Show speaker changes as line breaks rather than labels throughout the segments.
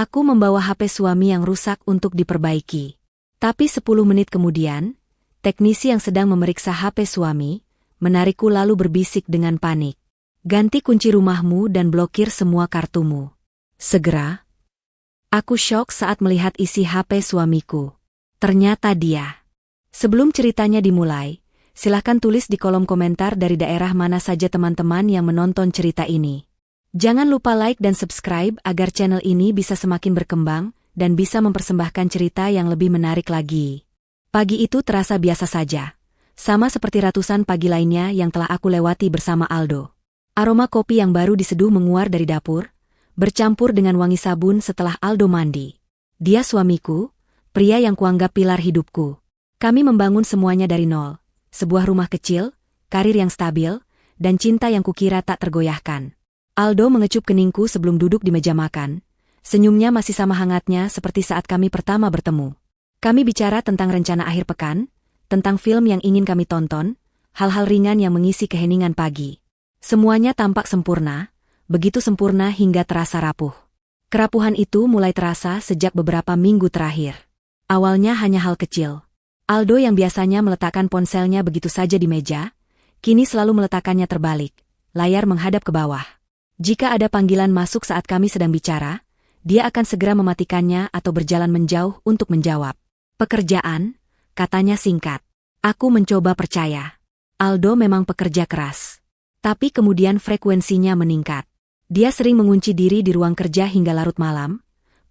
Aku membawa HP suami yang rusak untuk diperbaiki. Tapi 10 menit kemudian, teknisi yang sedang memeriksa HP suami, menarikku lalu berbisik dengan panik. Ganti kunci rumahmu dan blokir semua kartumu. Segera. Aku syok saat melihat isi HP suamiku. Ternyata dia. Sebelum ceritanya dimulai, silahkan tulis di kolom komentar dari daerah mana saja teman-teman yang menonton cerita ini. Jangan lupa like dan subscribe agar channel ini bisa semakin berkembang dan bisa mempersembahkan cerita yang lebih menarik lagi. Pagi itu terasa biasa saja, sama seperti ratusan pagi lainnya yang telah aku lewati bersama Aldo. Aroma kopi yang baru diseduh menguar dari dapur, bercampur dengan wangi sabun setelah Aldo mandi. Dia suamiku, pria yang kuanggap pilar hidupku. Kami membangun semuanya dari nol, sebuah rumah kecil, karir yang stabil, dan cinta yang kukira tak tergoyahkan. Aldo mengecup keningku sebelum duduk di meja makan. Senyumnya masih sama hangatnya seperti saat kami pertama bertemu. Kami bicara tentang rencana akhir pekan, tentang film yang ingin kami tonton, hal-hal ringan yang mengisi keheningan pagi. Semuanya tampak sempurna, begitu sempurna hingga terasa rapuh. Kerapuhan itu mulai terasa sejak beberapa minggu terakhir. Awalnya hanya hal kecil. Aldo yang biasanya meletakkan ponselnya begitu saja di meja, kini selalu meletakkannya terbalik, layar menghadap ke bawah. Jika ada panggilan masuk saat kami sedang bicara, dia akan segera mematikannya atau berjalan menjauh untuk menjawab. Pekerjaan, katanya singkat. Aku mencoba percaya. Aldo memang pekerja keras. Tapi kemudian frekuensinya meningkat. Dia sering mengunci diri di ruang kerja hingga larut malam,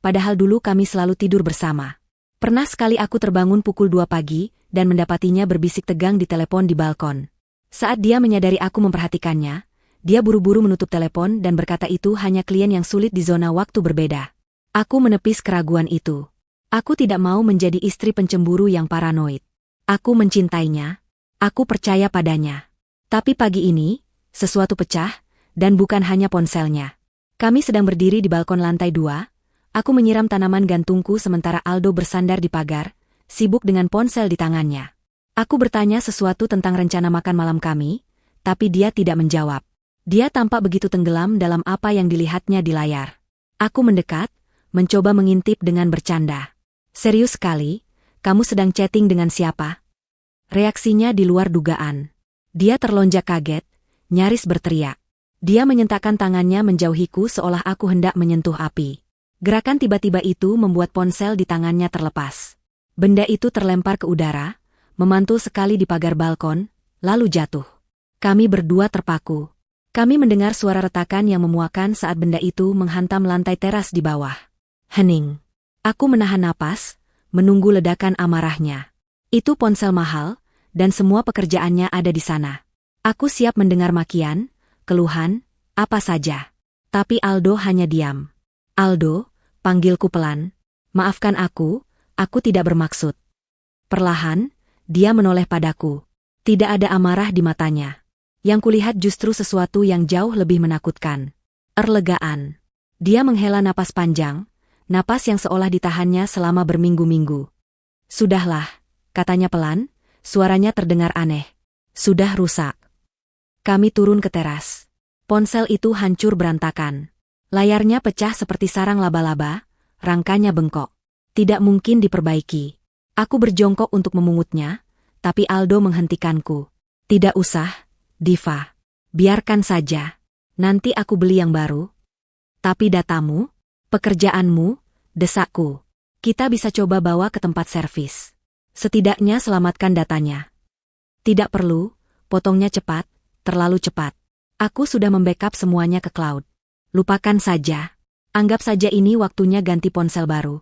padahal dulu kami selalu tidur bersama. Pernah sekali aku terbangun pukul 2 pagi dan mendapatinya berbisik tegang di telepon di balkon. Saat dia menyadari aku memperhatikannya, dia buru-buru menutup telepon dan berkata itu hanya klien yang sulit di zona waktu berbeda. Aku menepis keraguan itu. Aku tidak mau menjadi istri pencemburu yang paranoid. Aku mencintainya. Aku percaya padanya. Tapi pagi ini, sesuatu pecah, dan bukan hanya ponselnya. Kami sedang berdiri di balkon lantai 2. Aku menyiram tanaman gantungku sementara Aldo bersandar di pagar, sibuk dengan ponsel di tangannya. Aku bertanya sesuatu tentang rencana makan malam kami, tapi dia tidak menjawab. Dia tampak begitu tenggelam dalam apa yang dilihatnya di layar. Aku mendekat, mencoba mengintip dengan bercanda. Serius sekali, kamu sedang chatting dengan siapa? Reaksinya di luar dugaan. Dia terlonjak kaget, nyaris berteriak. Dia menyentakkan tangannya menjauhiku seolah aku hendak menyentuh api. Gerakan tiba-tiba itu membuat ponsel di tangannya terlepas. Benda itu terlempar ke udara, memantul sekali di pagar balkon, lalu jatuh. Kami berdua terpaku. Kami mendengar suara retakan yang memuakan saat benda itu menghantam lantai teras di bawah. Hening. Aku menahan napas, menunggu ledakan amarahnya. Itu ponsel mahal, dan semua pekerjaannya ada di sana. Aku siap mendengar makian, keluhan, apa saja. Tapi Aldo hanya diam. Aldo, panggilku pelan. Maafkan aku tidak bermaksud. Perlahan, dia menoleh padaku. Tidak ada amarah di matanya. Yang kulihat justru sesuatu yang jauh lebih menakutkan. Erlegaan. Dia menghela napas panjang, napas yang seolah ditahannya selama berminggu-minggu. Sudahlah, katanya pelan, suaranya terdengar aneh. Sudah rusak. Kami turun ke teras. Ponsel itu hancur berantakan. Layarnya pecah seperti sarang laba-laba, rangkanya bengkok. Tidak mungkin diperbaiki. Aku berjongkok untuk memungutnya, tapi Aldo menghentikanku. Tidak usah, Diva. Biarkan saja. Nanti aku beli yang baru. Tapi datamu, pekerjaanmu, desakku. Kita bisa coba bawa ke tempat servis. Setidaknya selamatkan datanya. Tidak perlu, potongnya cepat, terlalu cepat. Aku sudah membackup semuanya ke cloud. Lupakan saja. Anggap saja ini waktunya ganti ponsel baru.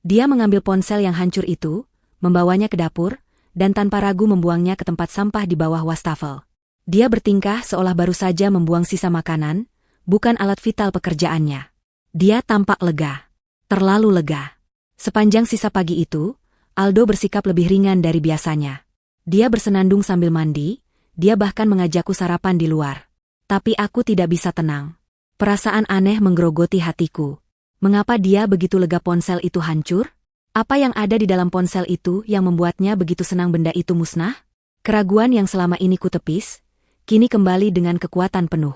Dia mengambil ponsel yang hancur itu, membawanya ke dapur, dan tanpa ragu membuangnya ke tempat sampah di bawah wastafel. Dia bertingkah seolah baru saja membuang sisa makanan, bukan alat vital pekerjaannya. Dia tampak lega. Terlalu lega. Sepanjang sisa pagi itu, Aldo bersikap lebih ringan dari biasanya. Dia bersenandung sambil mandi, dia bahkan mengajakku sarapan di luar. Tapi aku tidak bisa tenang. Perasaan aneh menggerogoti hatiku. Mengapa dia begitu lega ponsel itu hancur? Apa yang ada di dalam ponsel itu yang membuatnya begitu senang benda itu musnah? Keraguan yang selama ini kutepis, kini kembali dengan kekuatan penuh.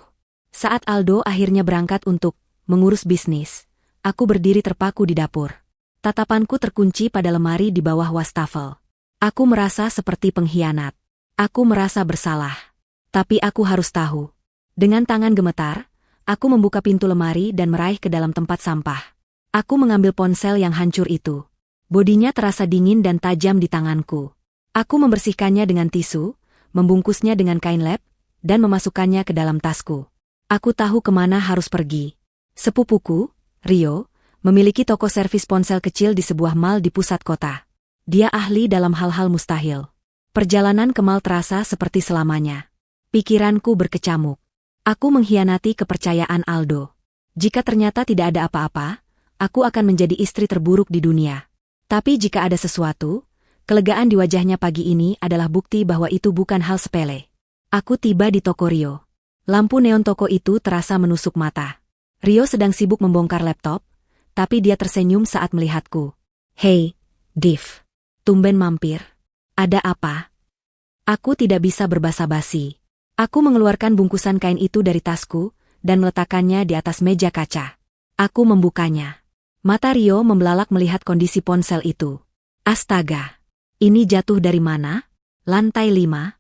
Saat Aldo akhirnya berangkat untuk mengurus bisnis, aku berdiri terpaku di dapur. Tatapanku terkunci pada lemari di bawah wastafel. Aku merasa seperti pengkhianat. Aku merasa bersalah. Tapi aku harus tahu. Dengan tangan gemetar, aku membuka pintu lemari dan meraih ke dalam tempat sampah. Aku mengambil ponsel yang hancur itu. Bodinya terasa dingin dan tajam di tanganku. Aku membersihkannya dengan tisu, membungkusnya dengan kain lap, dan memasukkannya ke dalam tasku. Aku tahu kemana harus pergi. Sepupuku, Rio, memiliki toko servis ponsel kecil di sebuah mall di pusat kota. Dia ahli dalam hal-hal mustahil. Perjalanan ke mall terasa seperti selamanya. Pikiranku berkecamuk. Aku mengkhianati kepercayaan Aldo. Jika ternyata tidak ada apa-apa, aku akan menjadi istri terburuk di dunia. Tapi jika ada sesuatu, kelegaan di wajahnya pagi ini adalah bukti bahwa itu bukan hal sepele. Aku tiba di toko Rio. Lampu neon toko itu terasa menusuk mata. Rio sedang sibuk membongkar laptop, tapi dia tersenyum saat melihatku. "Hei, Div. Tumben mampir. Ada apa?" Aku tidak bisa berbasa-basi. Aku mengeluarkan bungkusan kain itu dari tasku dan meletakkannya di atas meja kaca. Aku membukanya. Mata Rio membelalak melihat kondisi ponsel itu. Astaga. Ini jatuh dari mana? Lantai 5.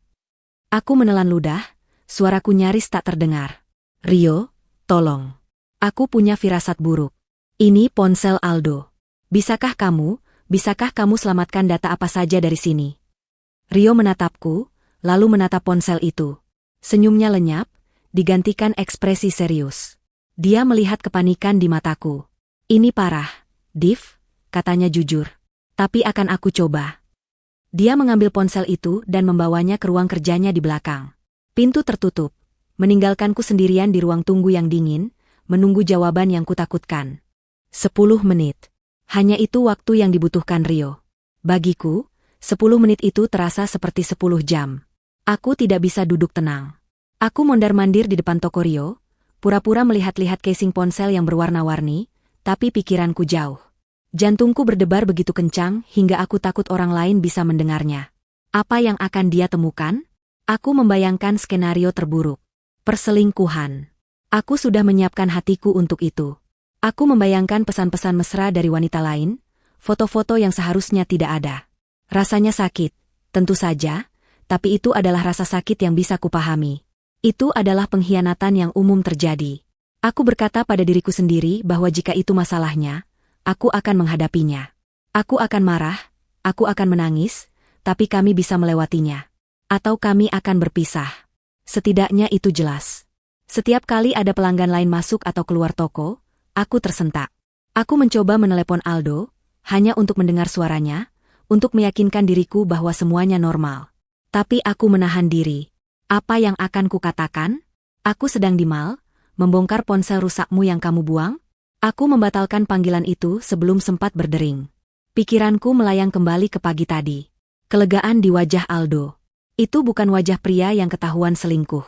Aku menelan ludah, suaraku nyaris tak terdengar. "Rio, tolong. Aku punya firasat buruk. Ini ponsel Aldo. Bisakah kamu selamatkan data apa saja dari sini?" Rio menatapku, lalu menatap ponsel itu. Senyumnya lenyap, digantikan ekspresi serius. Dia melihat kepanikan di mataku. "Ini parah, Div," katanya jujur. "Tapi akan aku coba." Dia mengambil ponsel itu dan membawanya ke ruang kerjanya di belakang. Pintu tertutup, meninggalkanku sendirian di ruang tunggu yang dingin, menunggu jawaban yang kutakutkan. 10 menit. Hanya itu waktu yang dibutuhkan Rio. Bagiku, 10 menit itu terasa seperti 10 jam. Aku tidak bisa duduk tenang. Aku mondar-mandir di depan toko Rio, pura-pura melihat-lihat casing ponsel yang berwarna-warni, tapi pikiranku jauh. Jantungku berdebar begitu kencang hingga aku takut orang lain bisa mendengarnya. Apa yang akan dia temukan? Aku membayangkan skenario terburuk. Perselingkuhan. Aku sudah menyiapkan hatiku untuk itu. Aku membayangkan pesan-pesan mesra dari wanita lain, foto-foto yang seharusnya tidak ada. Rasanya sakit, tentu saja, tapi itu adalah rasa sakit yang bisa kupahami. Itu adalah pengkhianatan yang umum terjadi. Aku berkata pada diriku sendiri bahwa jika itu masalahnya, aku akan menghadapinya. Aku akan marah, aku akan menangis, tapi kami bisa melewatinya. Atau kami akan berpisah. Setidaknya itu jelas. Setiap kali ada pelanggan lain masuk atau keluar toko, aku tersentak. Aku mencoba menelepon Aldo, hanya untuk mendengar suaranya, untuk meyakinkan diriku bahwa semuanya normal. Tapi aku menahan diri. Apa yang akan kukatakan? Aku sedang di mall, membongkar ponsel rusakmu yang kamu buang? Aku membatalkan panggilan itu sebelum sempat berdering. Pikiranku melayang kembali ke pagi tadi. Kelegaan di wajah Aldo. Itu bukan wajah pria yang ketahuan selingkuh.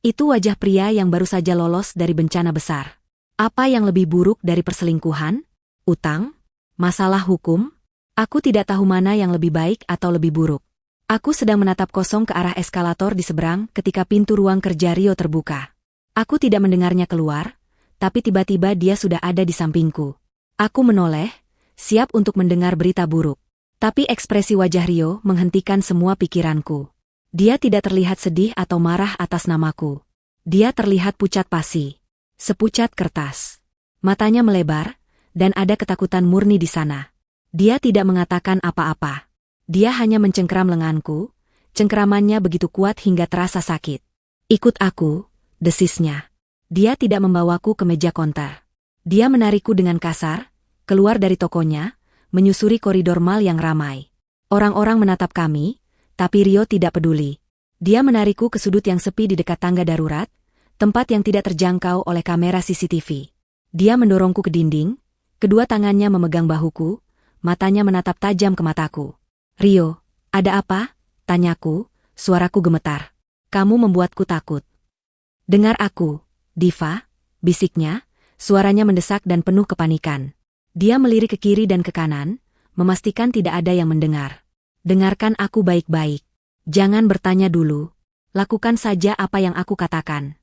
Itu wajah pria yang baru saja lolos dari bencana besar. Apa yang lebih buruk dari perselingkuhan? Utang? Masalah hukum? Aku tidak tahu mana yang lebih baik atau lebih buruk. Aku sedang menatap kosong ke arah eskalator di seberang ketika pintu ruang kerja Rio terbuka. Aku tidak mendengarnya keluar, tapi tiba-tiba dia sudah ada di sampingku. Aku menoleh, siap untuk mendengar berita buruk. Tapi ekspresi wajah Rio menghentikan semua pikiranku. Dia tidak terlihat sedih atau marah atas namaku. Dia terlihat pucat pasi. Sepucat kertas. Matanya melebar, dan ada ketakutan murni di sana. Dia tidak mengatakan apa-apa. Dia hanya mencengkeram lenganku, cengkeramannya begitu kuat hingga terasa sakit. "Ikut aku," desisnya. Dia tidak membawaku ke meja konter. Dia menarikku dengan kasar, keluar dari tokonya, menyusuri koridor mall yang ramai. Orang-orang menatap kami, tapi Rio tidak peduli. Dia menarikku ke sudut yang sepi di dekat tangga darurat, tempat yang tidak terjangkau oleh kamera CCTV. Dia mendorongku ke dinding, kedua tangannya memegang bahuku, matanya menatap tajam ke mataku. "Rio, ada apa?" tanyaku, suaraku gemetar. "Kamu membuatku takut." "Dengar aku, Diva," bisiknya, suaranya mendesak dan penuh kepanikan. Dia melirik ke kiri dan ke kanan, memastikan tidak ada yang mendengar. "Dengarkan aku baik-baik. Jangan bertanya dulu. Lakukan saja apa yang aku katakan."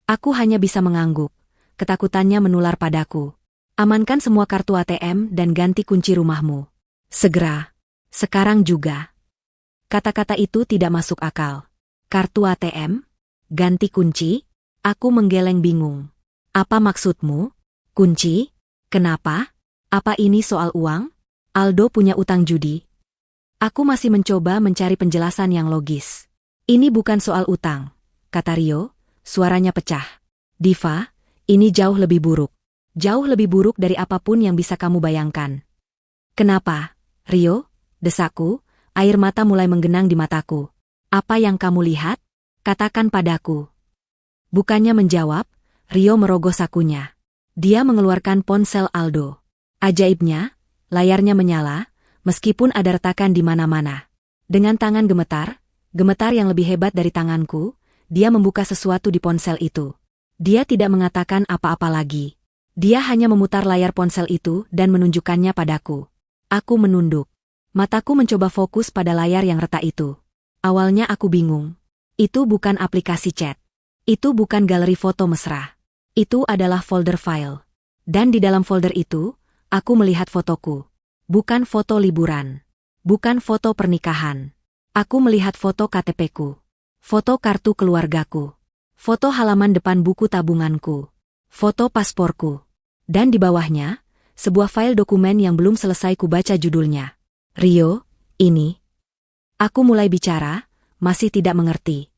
Aku hanya bisa mengangguk. Ketakutannya menular padaku. Amankan semua kartu ATM dan ganti kunci rumahmu. Segera. Sekarang juga. Kata-kata itu tidak masuk akal. Kartu ATM? Ganti kunci? Aku menggeleng bingung. Apa maksudmu? Kunci? Kenapa? Apa ini soal uang? Aldo punya utang judi. Aku masih mencoba mencari penjelasan yang logis. Ini bukan soal utang, kata Rio, suaranya pecah. Diva, ini jauh lebih buruk. Jauh lebih buruk dari apapun yang bisa kamu bayangkan. Kenapa, Rio? Desakku, air mata mulai menggenang di mataku. Apa yang kamu lihat? Katakan padaku. Bukannya menjawab, Rio merogoh sakunya. Dia mengeluarkan ponsel Aldo. Ajaibnya, layarnya menyala, meskipun ada retakan di mana-mana. Dengan tangan gemetar yang lebih hebat dari tanganku, dia membuka sesuatu di ponsel itu. Dia tidak mengatakan apa-apa lagi. Dia hanya memutar layar ponsel itu dan menunjukkannya padaku. Aku menunduk. Mataku mencoba fokus pada layar yang retak itu. Awalnya aku bingung. Itu bukan aplikasi chat. Itu bukan galeri foto mesra. Itu adalah folder file. Dan di dalam folder itu, aku melihat fotoku. Bukan foto liburan. Bukan foto pernikahan. Aku melihat foto KTP-ku. Foto kartu keluargaku. Foto halaman depan buku tabunganku. Foto pasporku. Dan di bawahnya, sebuah file dokumen yang belum selesai kubaca judulnya. Rio, ini. Aku mulai bicara, masih tidak mengerti.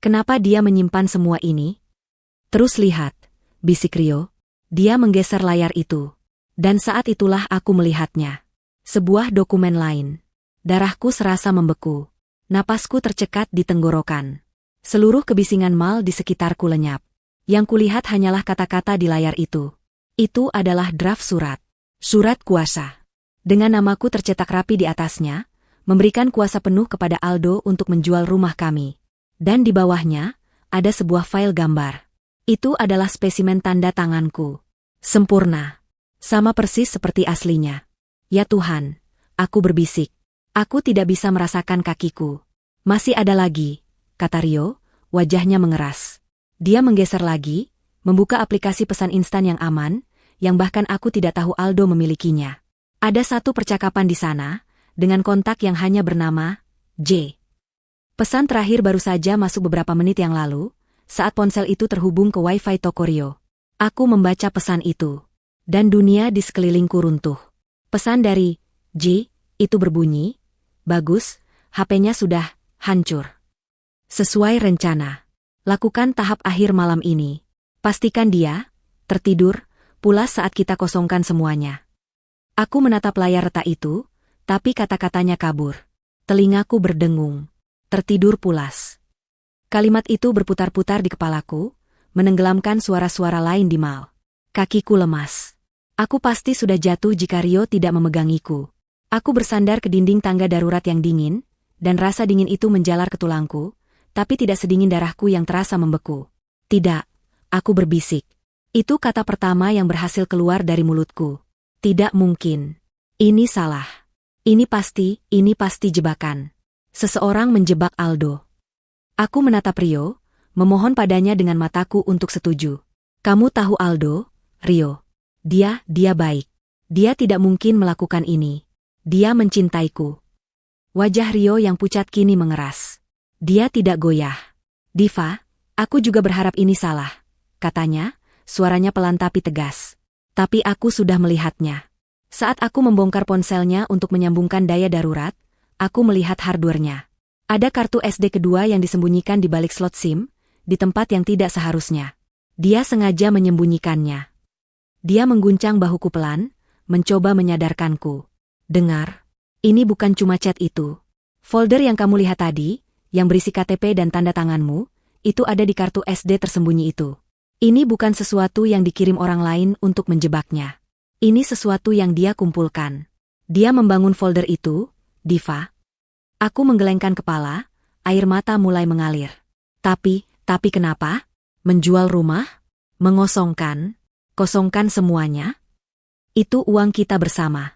Kenapa dia menyimpan semua ini? Terus lihat, bisik Rio. Dia menggeser layar itu. Dan saat itulah aku melihatnya. Sebuah dokumen lain. Darahku serasa membeku. Napasku tercekat di tenggorokan. Seluruh kebisingan mal di sekitarku lenyap. Yang kulihat hanyalah kata-kata di layar itu. Itu adalah draft surat. Surat kuasa. Dengan namaku tercetak rapi di atasnya, memberikan kuasa penuh kepada Aldo untuk menjual rumah kami. Dan di bawahnya, ada sebuah file gambar. Itu adalah spesimen tanda tanganku. Sempurna. Sama persis seperti aslinya. Ya Tuhan, aku berbisik. Aku tidak bisa merasakan kakiku. Masih ada lagi, kata Rio, wajahnya mengeras. Dia menggeser lagi, membuka aplikasi pesan instan yang aman, yang bahkan aku tidak tahu Aldo memilikinya. Ada satu percakapan di sana, dengan kontak yang hanya bernama J. Pesan terakhir baru saja masuk beberapa menit yang lalu, saat ponsel itu terhubung ke Wi-Fi toko Rio. Aku membaca pesan itu. Dan dunia di sekelilingku runtuh. Pesan dari J itu berbunyi, bagus, HP-nya sudah hancur. Sesuai rencana. Lakukan tahap akhir malam ini. Pastikan dia tertidur, pulas saat kita kosongkan semuanya. Aku menatap layar retak itu, tapi kata-katanya kabur. Telingaku berdengung. Tertidur pulas. Kalimat itu berputar-putar di kepalaku, menenggelamkan suara-suara lain di mal. Kakiku lemas. Aku pasti sudah jatuh jika Rio tidak memegangiku. Aku bersandar ke dinding tangga darurat yang dingin, dan rasa dingin itu menjalar ke tulangku, tapi tidak sedingin darahku yang terasa membeku. Tidak, aku berbisik. Itu kata pertama yang berhasil keluar dari mulutku. Tidak mungkin. Ini salah. Ini pasti jebakan. Seseorang menjebak Aldo. Aku menatap Rio, memohon padanya dengan mataku untuk setuju. Kamu tahu Aldo, Rio. Dia baik. Dia tidak mungkin melakukan ini. Dia mencintaiku. Wajah Rio yang pucat kini mengeras. Dia tidak goyah. Diva, aku juga berharap ini salah, katanya, suaranya pelan tapi tegas. Tapi aku sudah melihatnya. Saat aku membongkar ponselnya untuk menyambungkan daya darurat, aku melihat hardware-nya. Ada kartu SD kedua yang disembunyikan di balik slot SIM, di tempat yang tidak seharusnya. Dia sengaja menyembunyikannya. Dia mengguncang bahuku pelan, mencoba menyadarkanku. Dengar, ini bukan cuma chat itu. Folder yang kamu lihat tadi, yang berisi KTP dan tanda tanganmu, itu ada di kartu SD tersembunyi itu. Ini bukan sesuatu yang dikirim orang lain untuk menjebaknya. Ini sesuatu yang dia kumpulkan. Dia membangun folder itu, Diva. Aku menggelengkan kepala, air mata mulai mengalir. Tapi kenapa? Menjual rumah? Kosongkan semuanya? Itu uang kita bersama.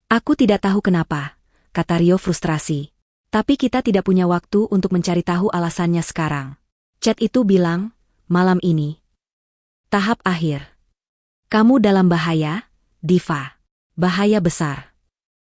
Aku tidak tahu kenapa, kata Rio frustrasi. Tapi kita tidak punya waktu untuk mencari tahu alasannya sekarang. Chat itu bilang, malam ini. Tahap akhir. Kamu dalam bahaya, Diva. Bahaya besar.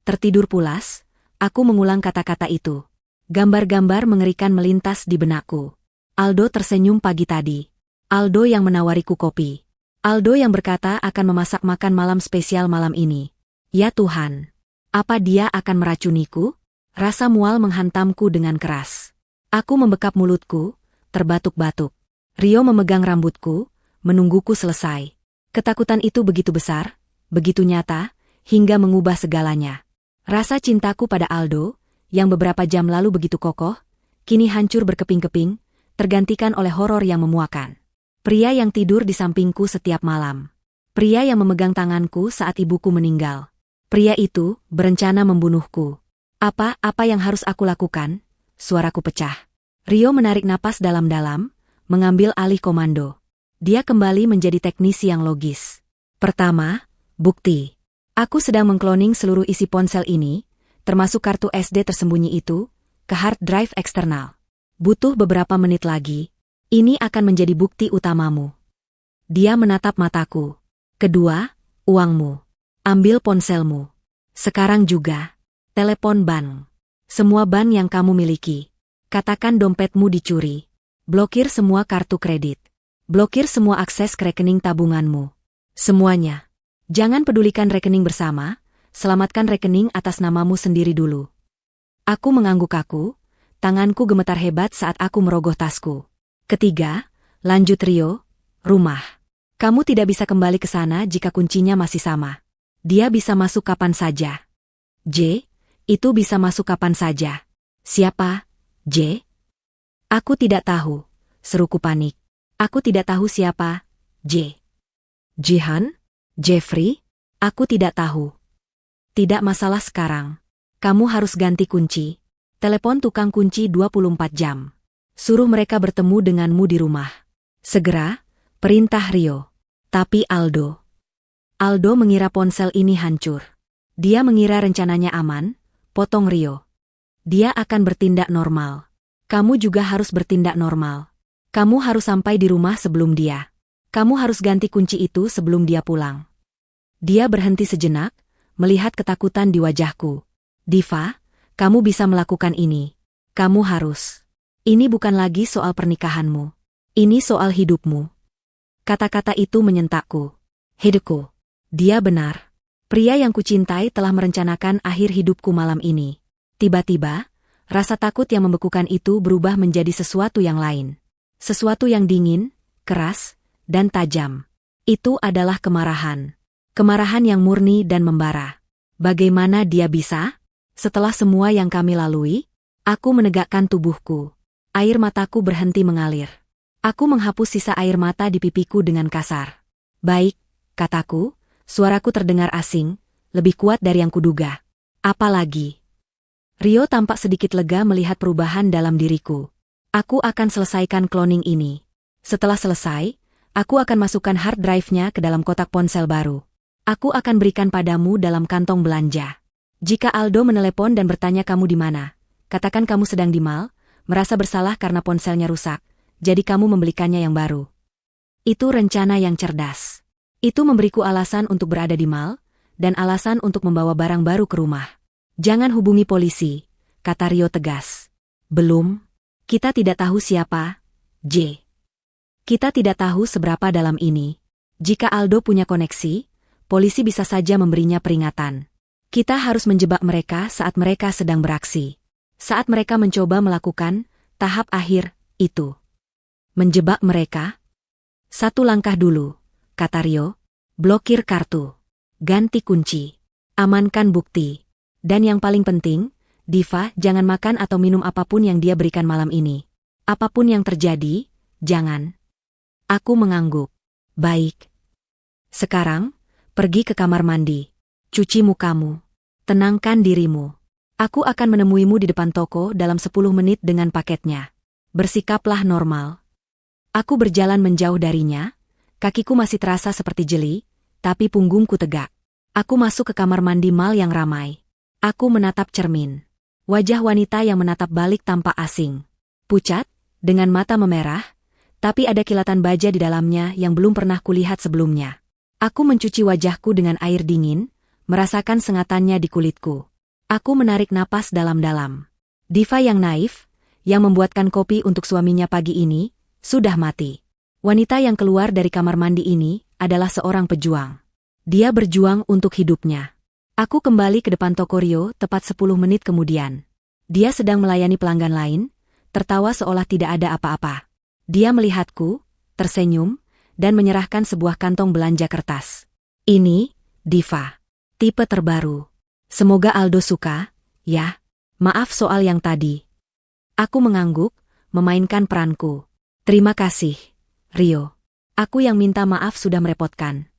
Tertidur pulas, aku mengulang kata-kata itu. Gambar-gambar mengerikan melintas di benakku. Aldo tersenyum pagi tadi. Aldo yang menawariku kopi. Aldo yang berkata akan memasak makan malam spesial malam ini. Ya Tuhan. Apa dia akan meracuniku? Rasa mual menghantamku dengan keras. Aku membekap mulutku, terbatuk-batuk. Rio memegang rambutku, menungguku selesai. Ketakutan itu begitu besar, begitu nyata, hingga mengubah segalanya. Rasa cintaku pada Aldo, yang beberapa jam lalu begitu kokoh, kini hancur berkeping-keping, tergantikan oleh horor yang memuakan. Pria yang tidur di sampingku setiap malam. Pria yang memegang tanganku saat ibuku meninggal. Pria itu berencana membunuhku. Apa yang harus aku lakukan? Suaraku pecah. Rio menarik napas dalam-dalam, mengambil alih komando. Dia kembali menjadi teknisi yang logis. Pertama, bukti. Aku sedang mengkloning seluruh isi ponsel ini, termasuk kartu SD tersembunyi itu, ke hard drive eksternal. Butuh beberapa menit lagi. Ini akan menjadi bukti utamamu. Dia menatap mataku. Kedua, uangmu. Ambil ponselmu. Sekarang juga. Telepon bank. Semua bank yang kamu miliki. Katakan dompetmu dicuri. Blokir semua kartu kredit. Blokir semua akses ke rekening tabunganmu. Semuanya. Jangan pedulikan rekening bersama, selamatkan rekening atas namamu sendiri dulu. Aku mengangguk kaku, tanganku gemetar hebat saat aku merogoh tasku. Ketiga, lanjut Rio, rumah. Kamu tidak bisa kembali ke sana jika kuncinya masih sama. Dia bisa masuk kapan saja. J, itu bisa masuk kapan saja. Siapa, J? Aku tidak tahu, seruku panik. Aku tidak tahu siapa, J. Jihan? Jeffrey? Aku tidak tahu. Tidak masalah sekarang. Kamu harus ganti kunci. Telepon tukang kunci 24 jam. Suruh mereka bertemu denganmu di rumah. Segera, perintah Rio. Tapi Aldo mengira ponsel ini hancur. Dia mengira rencananya aman, potong Rio. Dia akan bertindak normal. Kamu juga harus bertindak normal. Kamu harus sampai di rumah sebelum dia. Kamu harus ganti kunci itu sebelum dia pulang. Dia berhenti sejenak, melihat ketakutan di wajahku. Diva, kamu bisa melakukan ini. Kamu harus. Ini bukan lagi soal pernikahanmu. Ini soal hidupmu. Kata-kata itu menyentakku. Hidupku. Dia benar. Pria yang kucintai telah merencanakan akhir hidupku malam ini. Tiba-tiba, rasa takut yang membekukan itu berubah menjadi sesuatu yang lain. Sesuatu yang dingin, keras, dan tajam. Itu adalah kemarahan. Kemarahan yang murni dan membara. Bagaimana dia bisa? Setelah semua yang kami lalui, aku menegakkan tubuhku. Air mataku berhenti mengalir. Aku menghapus sisa air mata di pipiku dengan kasar. Baik, kataku, suaraku terdengar asing, lebih kuat dari yang kuduga. Apalagi? Rio tampak sedikit lega melihat perubahan dalam diriku. Aku akan selesaikan cloning ini. Setelah selesai, aku akan masukkan hard drive-nya ke dalam kotak ponsel baru. Aku akan berikan padamu dalam kantong belanja. Jika Aldo menelepon dan bertanya kamu di mana, katakan kamu sedang di mall, merasa bersalah karena ponselnya rusak, jadi kamu membelikannya yang baru. Itu rencana yang cerdas. Itu memberiku alasan untuk berada di mall, dan alasan untuk membawa barang baru ke rumah. Jangan hubungi polisi, kata Rio tegas. Belum. Kita tidak tahu siapa, J. Kita tidak tahu seberapa dalam ini. Jika Aldo punya koneksi, polisi bisa saja memberinya peringatan. Kita harus menjebak mereka saat mereka sedang beraksi. Saat mereka mencoba melakukan tahap akhir itu. Menjebak mereka? Satu langkah dulu, kata Rio. Blokir kartu. Ganti kunci. Amankan bukti. Dan yang paling penting, Diva jangan makan atau minum apapun yang dia berikan malam ini. Apapun yang terjadi, jangan. Aku mengangguk. Baik. Sekarang, pergi ke kamar mandi. Cuci mukamu. Tenangkan dirimu. Aku akan menemuimu di depan toko dalam 10 menit dengan paketnya. Bersikaplah normal. Aku berjalan menjauh darinya, kakiku masih terasa seperti jeli, tapi punggungku tegak. Aku masuk ke kamar mandi mall yang ramai. Aku menatap cermin. Wajah wanita yang menatap balik tampak asing. Pucat, dengan mata memerah, tapi ada kilatan baja di dalamnya yang belum pernah kulihat sebelumnya. Aku mencuci wajahku dengan air dingin, merasakan sengatannya di kulitku. Aku menarik napas dalam-dalam. Diva yang naif, yang membuatkan kopi untuk suaminya pagi ini, sudah mati. Wanita yang keluar dari kamar mandi ini adalah seorang pejuang. Dia berjuang untuk hidupnya. Aku kembali ke depan toko Rio tepat 10 menit kemudian. Dia sedang melayani pelanggan lain, tertawa seolah tidak ada apa-apa. Dia melihatku, tersenyum, dan menyerahkan sebuah kantong belanja kertas. Ini, Diva. Tipe terbaru. Semoga Aldo suka, ya. Maaf soal yang tadi. Aku mengangguk, memainkan peranku. Terima kasih, Rio. Aku yang minta maaf sudah merepotkan.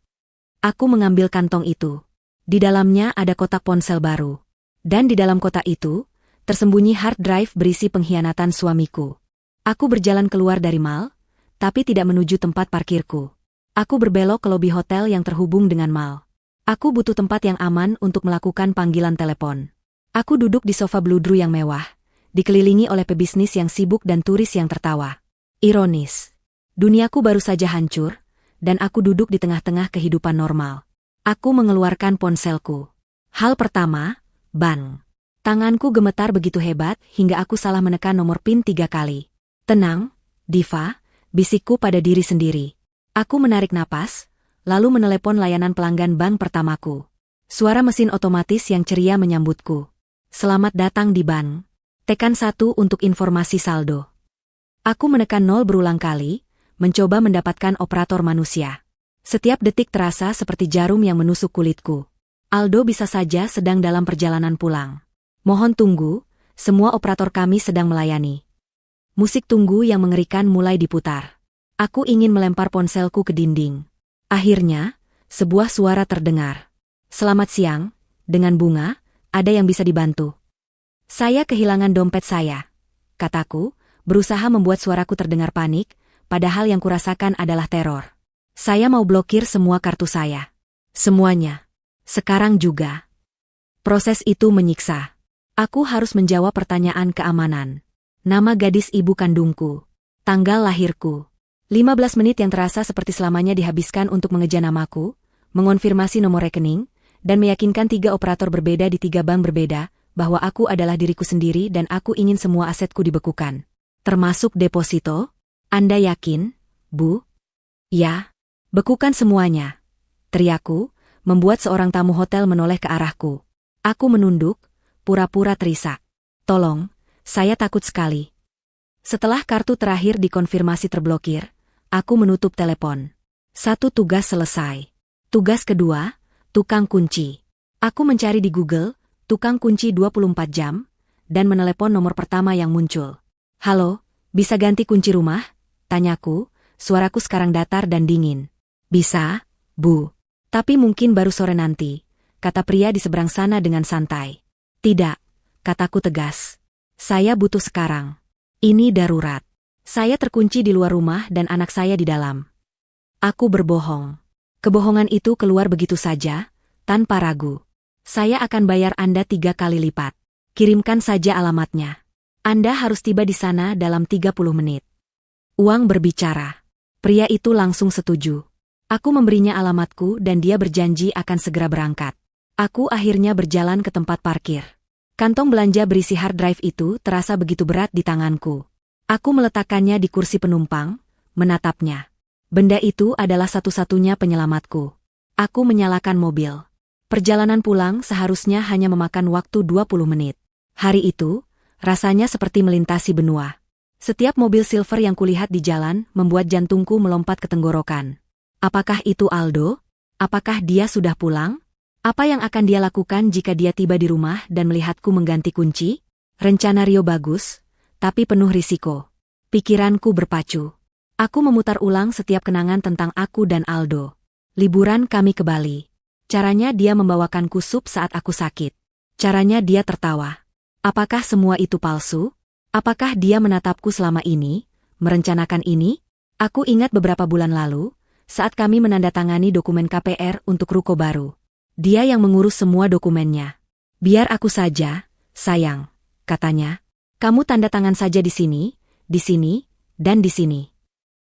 Aku mengambil kantong itu. Di dalamnya ada kotak ponsel baru. Dan di dalam kotak itu, tersembunyi hard drive berisi pengkhianatan suamiku. Aku berjalan keluar dari mall, tapi tidak menuju tempat parkirku. Aku berbelok ke lobi hotel yang terhubung dengan mall. Aku butuh tempat yang aman untuk melakukan panggilan telepon. Aku duduk di sofa bludru yang mewah, dikelilingi oleh pebisnis yang sibuk dan turis yang tertawa. Ironis. Duniaku baru saja hancur, dan aku duduk di tengah-tengah kehidupan normal. Aku mengeluarkan ponselku. Hal pertama, bang. Tanganku gemetar begitu hebat hingga aku salah menekan nomor PIN 3 kali. Tenang, Diva, bisikku pada diri sendiri. Aku menarik napas, lalu menelepon layanan pelanggan bank pertamaku. Suara mesin otomatis yang ceria menyambutku. Selamat datang di bank. Tekan 1 untuk informasi saldo. Aku menekan 0 berulang kali, mencoba mendapatkan operator manusia. Setiap detik terasa seperti jarum yang menusuk kulitku. Aldo bisa saja sedang dalam perjalanan pulang. Mohon tunggu, semua operator kami sedang melayani. Musik tunggu yang mengerikan mulai diputar. Aku ingin melempar ponselku ke dinding. Akhirnya, sebuah suara terdengar. Selamat siang, dengan bunga, ada yang bisa dibantu. Saya kehilangan dompet saya, kataku, berusaha membuat suaraku terdengar panik, padahal yang kurasakan adalah teror. Saya mau blokir semua kartu saya. Semuanya. Sekarang juga. Proses itu menyiksa. Aku harus menjawab pertanyaan keamanan. Nama gadis ibu kandungku. Tanggal lahirku. 15 menit yang terasa seperti selamanya dihabiskan untuk mengejar namaku, mengonfirmasi nomor rekening, dan meyakinkan 3 operator berbeda di 3 bank berbeda, bahwa aku adalah diriku sendiri dan aku ingin semua asetku dibekukan. Termasuk deposito? Anda yakin, Bu? Ya. Bekukan semuanya. Teriakku, membuat seorang tamu hotel menoleh ke arahku. Aku menunduk, pura-pura terisak. Tolong, saya takut sekali. Setelah kartu terakhir dikonfirmasi terblokir, aku menutup telepon. 1 tugas selesai. Tugas kedua, tukang kunci. Aku mencari di Google, tukang kunci 24 jam, dan menelepon nomor pertama yang muncul. Halo, bisa ganti kunci rumah? Tanyaku, suaraku sekarang datar dan dingin. Bisa, Bu. Tapi mungkin baru sore nanti, kata pria di seberang sana dengan santai. Tidak, kataku tegas. Saya butuh sekarang. Ini darurat. Saya terkunci di luar rumah dan anak saya di dalam. Aku berbohong. Kebohongan itu keluar begitu saja, tanpa ragu. Saya akan bayar Anda 3 kali lipat. Kirimkan saja alamatnya. Anda harus tiba di sana dalam 30 menit. Uang berbicara. Pria itu langsung setuju. Aku memberinya alamatku dan dia berjanji akan segera berangkat. Aku akhirnya berjalan ke tempat parkir. Kantong belanja berisi hard drive itu terasa begitu berat di tanganku. Aku meletakkannya di kursi penumpang, menatapnya. Benda itu adalah satu-satunya penyelamatku. Aku menyalakan mobil. Perjalanan pulang seharusnya hanya memakan waktu 20 menit. Hari itu, rasanya seperti melintasi benua. Setiap mobil silver yang kulihat di jalan membuat jantungku melompat ke tenggorokan. Apakah itu Aldo? Apakah dia sudah pulang? Apa yang akan dia lakukan jika dia tiba di rumah dan melihatku mengganti kunci? Rencana Rio bagus, tapi penuh risiko. Pikiranku berpacu. Aku memutar ulang setiap kenangan tentang aku dan Aldo. Liburan kami ke Bali. Caranya dia membawakanku sup saat aku sakit. Caranya dia tertawa. Apakah semua itu palsu? Apakah dia menatapku selama ini, merencanakan ini? Aku ingat beberapa bulan lalu, saat kami menandatangani dokumen KPR untuk ruko baru. Dia yang mengurus semua dokumennya. Biar aku saja, sayang, katanya. Kamu tanda tangan saja di sini, dan di sini.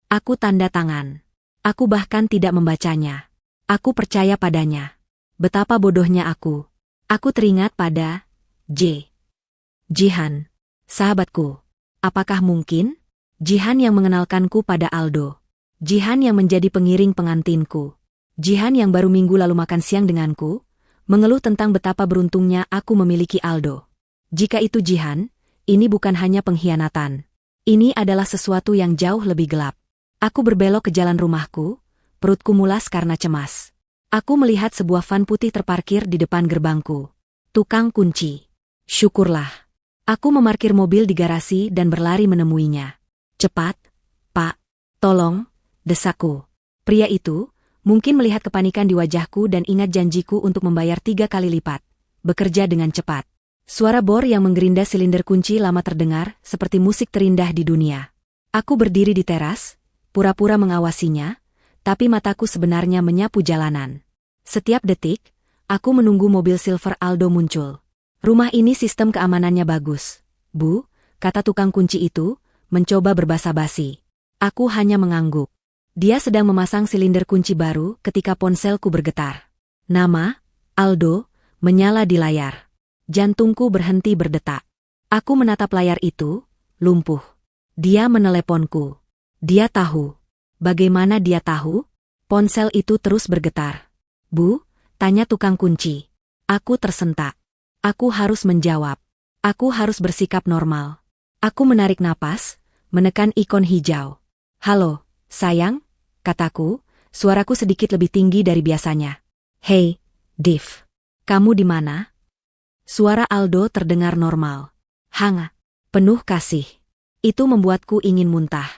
Aku tanda tangan. Aku bahkan tidak membacanya. Aku percaya padanya. Betapa bodohnya aku. Aku teringat pada Jihan. Sahabatku. Apakah mungkin? Jihan yang mengenalkanku pada Aldo. Jihan yang menjadi pengiring pengantinku. Jihan yang baru minggu lalu makan siang denganku, mengeluh tentang betapa beruntungnya aku memiliki Aldo. Jika itu Jihan, ini bukan hanya pengkhianatan. Ini adalah sesuatu yang jauh lebih gelap. Aku berbelok ke jalan rumahku, perutku mulas karena cemas. Aku melihat sebuah van putih terparkir di depan gerbangku. Tukang kunci. Syukurlah. Aku memarkir mobil di garasi dan berlari menemuinya. Cepat, Pak. Tolong, desakku. Pria itu, mungkin melihat kepanikan di wajahku dan ingat janjiku untuk membayar 3 kali lipat. Bekerja dengan cepat. Suara bor yang menggerinda silinder kunci lama terdengar seperti musik terindah di dunia. Aku berdiri di teras, pura-pura mengawasinya, tapi mataku sebenarnya menyapu jalanan. Setiap detik, aku menunggu mobil silver Aldo muncul. Rumah ini sistem keamanannya bagus. Bu, kata tukang kunci itu, mencoba berbasa-basi. Aku hanya mengangguk. Dia sedang memasang silinder kunci baru ketika ponselku bergetar. Nama, Aldo, menyala di layar. Jantungku berhenti berdetak. Aku menatap layar itu, lumpuh. Dia meneleponku. Dia tahu. Bagaimana dia tahu? Ponsel itu terus bergetar. Bu, tanya tukang kunci. Aku tersentak. Aku harus menjawab. Aku harus bersikap normal. Aku menarik napas, menekan ikon hijau. Halo, sayang, kataku, suaraku sedikit lebih tinggi dari biasanya. Hei, Div. Kamu di mana? Suara Aldo terdengar normal. Hangat, penuh kasih. Itu membuatku ingin muntah.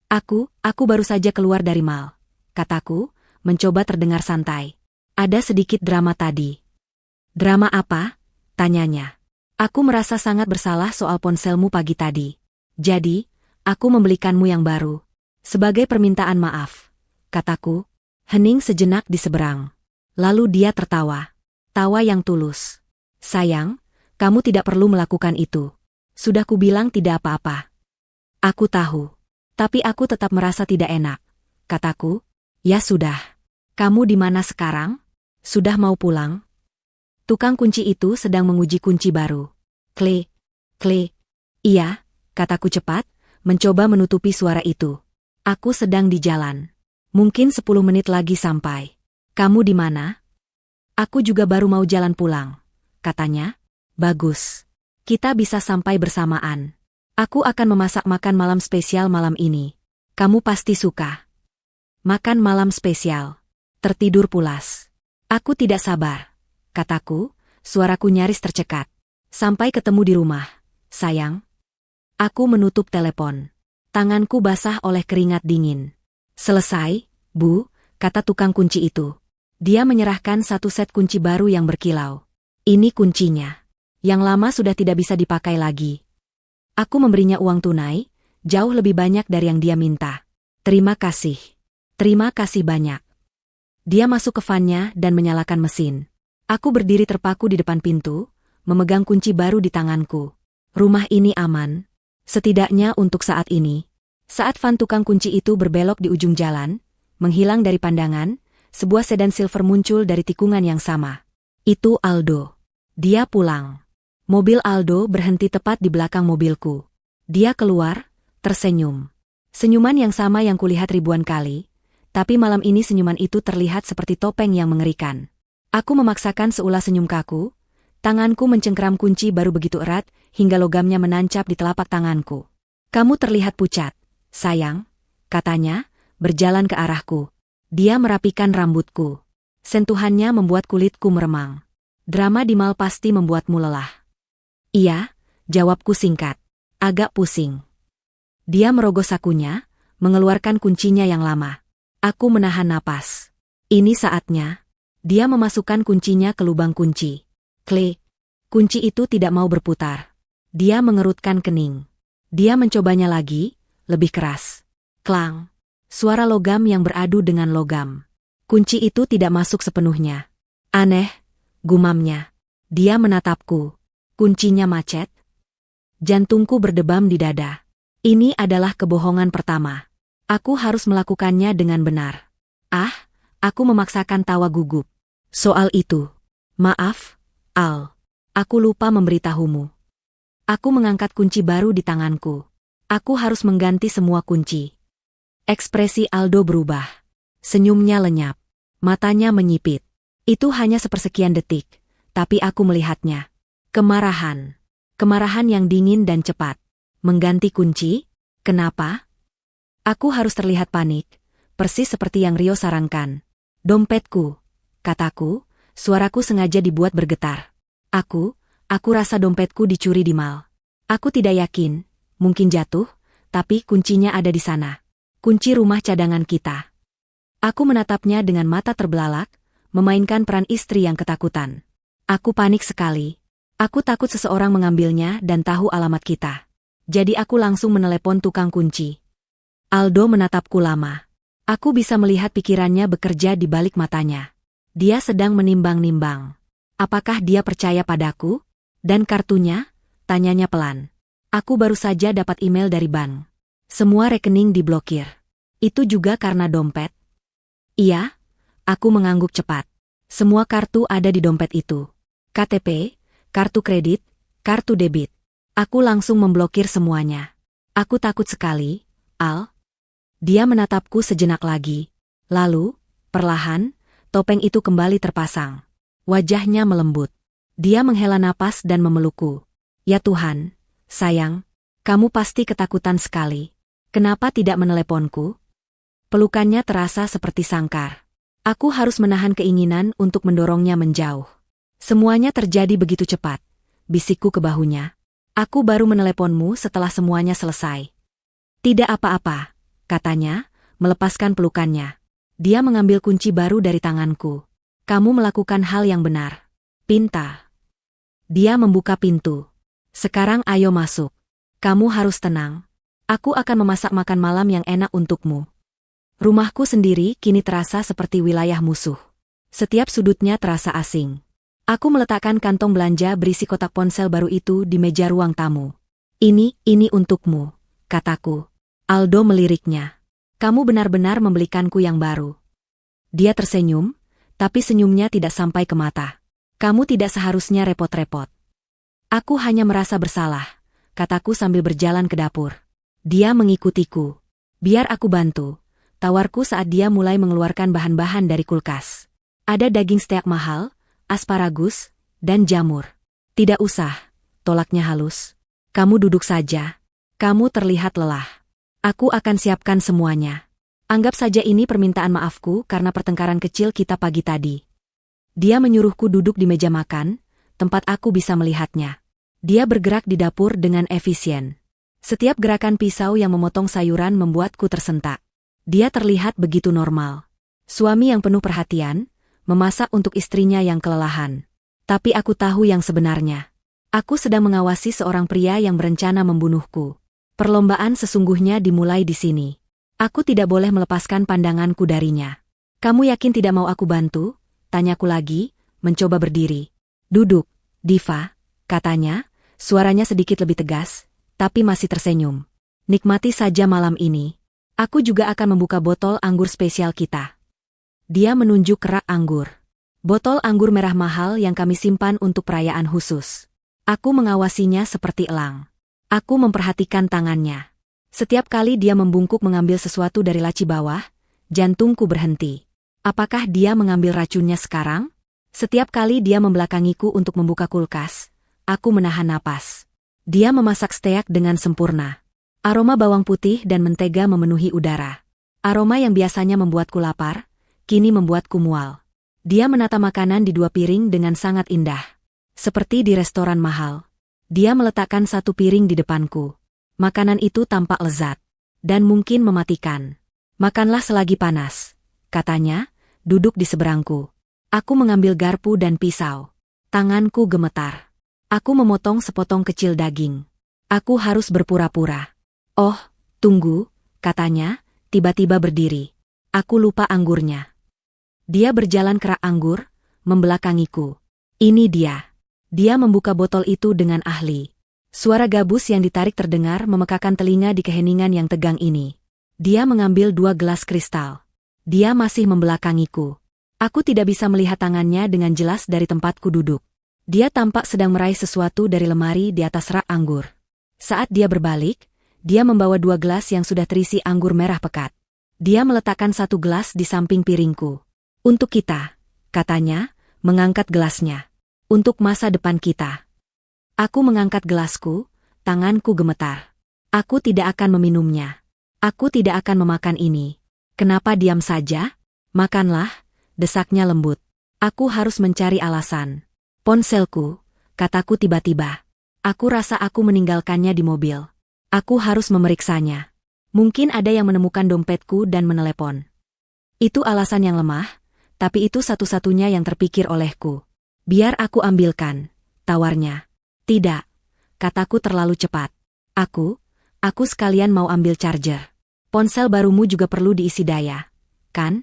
Aku baru saja keluar dari mal, kataku, mencoba terdengar santai. Ada sedikit drama tadi. Drama apa? Tanyanya. Aku merasa sangat bersalah soal ponselmu pagi tadi. Jadi, aku membelikanmu yang baru. Sebagai permintaan maaf, kataku. Hening sejenak di seberang. Lalu dia tertawa. Tawa yang tulus. Sayang, kamu tidak perlu melakukan itu. Sudah kubilang tidak apa-apa. Aku tahu. Tapi aku tetap merasa tidak enak, kataku. Ya sudah. Kamu di mana sekarang? Sudah mau pulang? Tukang kunci itu sedang menguji kunci baru. Klik, klik. Iya, kataku cepat, mencoba menutupi suara itu. Aku sedang di jalan. Mungkin 10 menit lagi sampai. Kamu di mana? Aku juga baru mau jalan pulang, katanya. Bagus. Kita bisa sampai bersamaan. Aku akan memasak makan malam spesial malam ini. Kamu pasti suka. Makan malam spesial. Tertidur pulas. Aku tidak sabar, kataku, suaraku nyaris tercekat. Sampai ketemu di rumah, sayang. Aku menutup telepon. Tanganku basah oleh keringat dingin. Selesai, Bu, kata tukang kunci itu. Dia menyerahkan satu set kunci baru yang berkilau. Ini kuncinya. Yang lama sudah tidak bisa dipakai lagi. Aku memberinya uang tunai, jauh lebih banyak dari yang dia minta. Terima kasih. Terima kasih banyak. Dia masuk ke vannya dan menyalakan mesin. Aku berdiri terpaku di depan pintu, memegang kunci baru di tanganku. Rumah ini aman. Setidaknya untuk saat ini. Saat van tukang kunci itu berbelok di ujung jalan, menghilang dari pandangan, sebuah sedan silver muncul dari tikungan yang sama. Itu Aldo. Dia pulang. Mobil Aldo berhenti tepat di belakang mobilku. Dia keluar, tersenyum. Senyuman yang sama yang kulihat ribuan kali, tapi malam ini senyuman itu terlihat seperti topeng yang mengerikan. Aku memaksakan seulas senyum kaku, tanganku mencengkeram kunci baru begitu erat, hingga logamnya menancap di telapak tanganku. Kamu terlihat pucat, sayang, katanya, berjalan ke arahku. Dia merapikan rambutku. Sentuhannya membuat kulitku meremang. Drama di mal pasti membuatmu lelah. Iya, jawabku singkat. Agak pusing. Dia merogoh sakunya, mengeluarkan kuncinya yang lama. Aku menahan napas. Ini saatnya. Dia memasukkan kuncinya ke lubang kunci. Klik. Kunci itu tidak mau berputar. Dia mengerutkan kening. Dia mencobanya lagi, lebih keras. Klang. Suara logam yang beradu dengan logam. Kunci itu tidak masuk sepenuhnya. Aneh, gumamnya. Dia menatapku. Kuncinya macet. Jantungku berdebam di dada. Ini adalah kebohongan pertama. Aku harus melakukannya dengan benar. Ah, Aku memaksakan tawa gugup. Soal itu. Maaf, Al. Aku lupa memberitahumu. Aku mengangkat kunci baru di tanganku. Aku harus mengganti semua kunci. Ekspresi Aldo berubah. Senyumnya lenyap. Matanya menyipit. Itu hanya sepersekian detik, tapi aku melihatnya. Kemarahan. Kemarahan yang dingin dan cepat. Mengganti kunci? Kenapa? Aku harus terlihat panik, persis seperti yang Rio sarankan. Dompetku, kataku, suaraku sengaja dibuat bergetar. Aku rasa dompetku dicuri di mal. Aku tidak yakin, mungkin jatuh, tapi kuncinya ada di sana. Kunci rumah cadangan kita. Aku menatapnya dengan mata terbelalak, memainkan peran istri yang ketakutan. Aku panik sekali. Aku takut seseorang mengambilnya dan tahu alamat kita. Jadi aku langsung menelepon tukang kunci. Aldo menatapku lama. Aku bisa melihat pikirannya bekerja di balik matanya. Dia sedang menimbang-nimbang. Apakah dia percaya padaku? Dan kartunya? Tanyanya pelan. Aku baru saja dapat email dari bank. Semua rekening diblokir. Itu juga karena dompet? Iya, aku mengangguk cepat. Semua kartu ada di dompet itu. KTP, kartu kredit, kartu debit. Aku langsung memblokir semuanya. Aku takut sekali, Al. Dia menatapku sejenak lagi. Lalu, perlahan, topeng itu kembali terpasang. Wajahnya melembut. Dia menghela napas dan memelukku. Ya Tuhan, sayang, kamu pasti ketakutan sekali. Kenapa tidak meneleponku? Pelukannya terasa seperti sangkar. Aku harus menahan keinginan untuk mendorongnya menjauh. Semuanya terjadi begitu cepat. Bisikku ke bahunya. Aku baru meneleponmu setelah semuanya selesai. Tidak apa-apa, katanya, melepaskan pelukannya. Dia mengambil kunci baru dari tanganku. Kamu melakukan hal yang benar. Pintar. Dia membuka pintu. Sekarang ayo masuk. Kamu harus tenang. Aku akan memasak makan malam yang enak untukmu. Rumahku sendiri kini terasa seperti wilayah musuh. Setiap sudutnya terasa asing. Aku meletakkan kantong belanja berisi kotak ponsel baru itu di meja ruang tamu. Ini untukmu, kataku. Aldo meliriknya. Kamu benar-benar membelikanku yang baru. Dia tersenyum, tapi senyumnya tidak sampai ke mata. Kamu tidak seharusnya repot-repot. Aku hanya merasa bersalah, kataku sambil berjalan ke dapur. Dia mengikutiku. Biar aku bantu, tawarku saat dia mulai mengeluarkan bahan-bahan dari kulkas. Ada daging steak mahal, asparagus, dan jamur. Tidak usah, tolaknya halus. Kamu duduk saja. Kamu terlihat lelah. Aku akan siapkan semuanya. Anggap saja ini permintaan maafku karena pertengkaran kecil kita pagi tadi. Dia menyuruhku duduk di meja makan, tempat aku bisa melihatnya. Dia bergerak di dapur dengan efisien. Setiap gerakan pisau yang memotong sayuran membuatku tersentak. Dia terlihat begitu normal. Suami yang penuh perhatian, memasak untuk istrinya yang kelelahan. Tapi aku tahu yang sebenarnya. Aku sedang mengawasi seorang pria yang berencana membunuhku. Perlombaan sesungguhnya dimulai di sini. Aku tidak boleh melepaskan pandanganku darinya. Kamu yakin tidak mau aku bantu? Tanyaku lagi, mencoba berdiri. Duduk, Diva, katanya, suaranya sedikit lebih tegas, tapi masih tersenyum. Nikmati saja malam ini. Aku juga akan membuka botol anggur spesial kita. Dia menunjuk kerak anggur. Botol anggur merah mahal yang kami simpan untuk perayaan khusus. Aku mengawasinya seperti elang. Aku memperhatikan tangannya. Setiap kali dia membungkuk mengambil sesuatu dari laci bawah, jantungku berhenti. Apakah dia mengambil racunnya sekarang? Setiap kali dia membelakangiku untuk membuka kulkas, aku menahan napas. Dia memasak steak dengan sempurna. Aroma bawang putih dan mentega memenuhi udara. Aroma yang biasanya membuatku lapar, kini membuatku mual. Dia menata makanan di 2 piring dengan sangat indah. Seperti di restoran mahal. Dia meletakkan 1 piring di depanku. Makanan itu tampak lezat. Dan mungkin mematikan. Makanlah selagi panas, katanya, duduk di seberangku. Aku mengambil garpu dan pisau. Tanganku gemetar. Aku memotong sepotong kecil daging. Aku harus berpura-pura. Oh, tunggu, katanya, tiba-tiba berdiri. Aku lupa anggurnya. Dia berjalan ke rak anggur, membelakangiku. Ini dia. Dia membuka botol itu dengan ahli. Suara gabus yang ditarik terdengar memekakan telinga di keheningan yang tegang ini. Dia mengambil 2 gelas kristal. Dia masih membelakangiku. Aku tidak bisa melihat tangannya dengan jelas dari tempatku duduk. Dia tampak sedang meraih sesuatu dari lemari di atas rak anggur. Saat dia berbalik, dia membawa 2 gelas yang sudah terisi anggur merah pekat. Dia meletakkan 1 gelas di samping piringku. Untuk kita, katanya, mengangkat gelasnya. Untuk masa depan kita. Aku mengangkat gelasku, tanganku gemetar. Aku tidak akan meminumnya. Aku tidak akan memakan ini. Kenapa diam saja? Makanlah, desaknya lembut. Aku harus mencari alasan. Ponselku, kataku tiba-tiba. Aku rasa aku meninggalkannya di mobil. Aku harus memeriksanya. Mungkin ada yang menemukan dompetku dan menelepon. Itu alasan yang lemah, tapi itu satu-satunya yang terpikir olehku. Biar aku ambilkan, tawarnya. Tidak, kataku terlalu cepat. Aku sekalian mau ambil charger. Ponsel barumu juga perlu diisi daya, kan?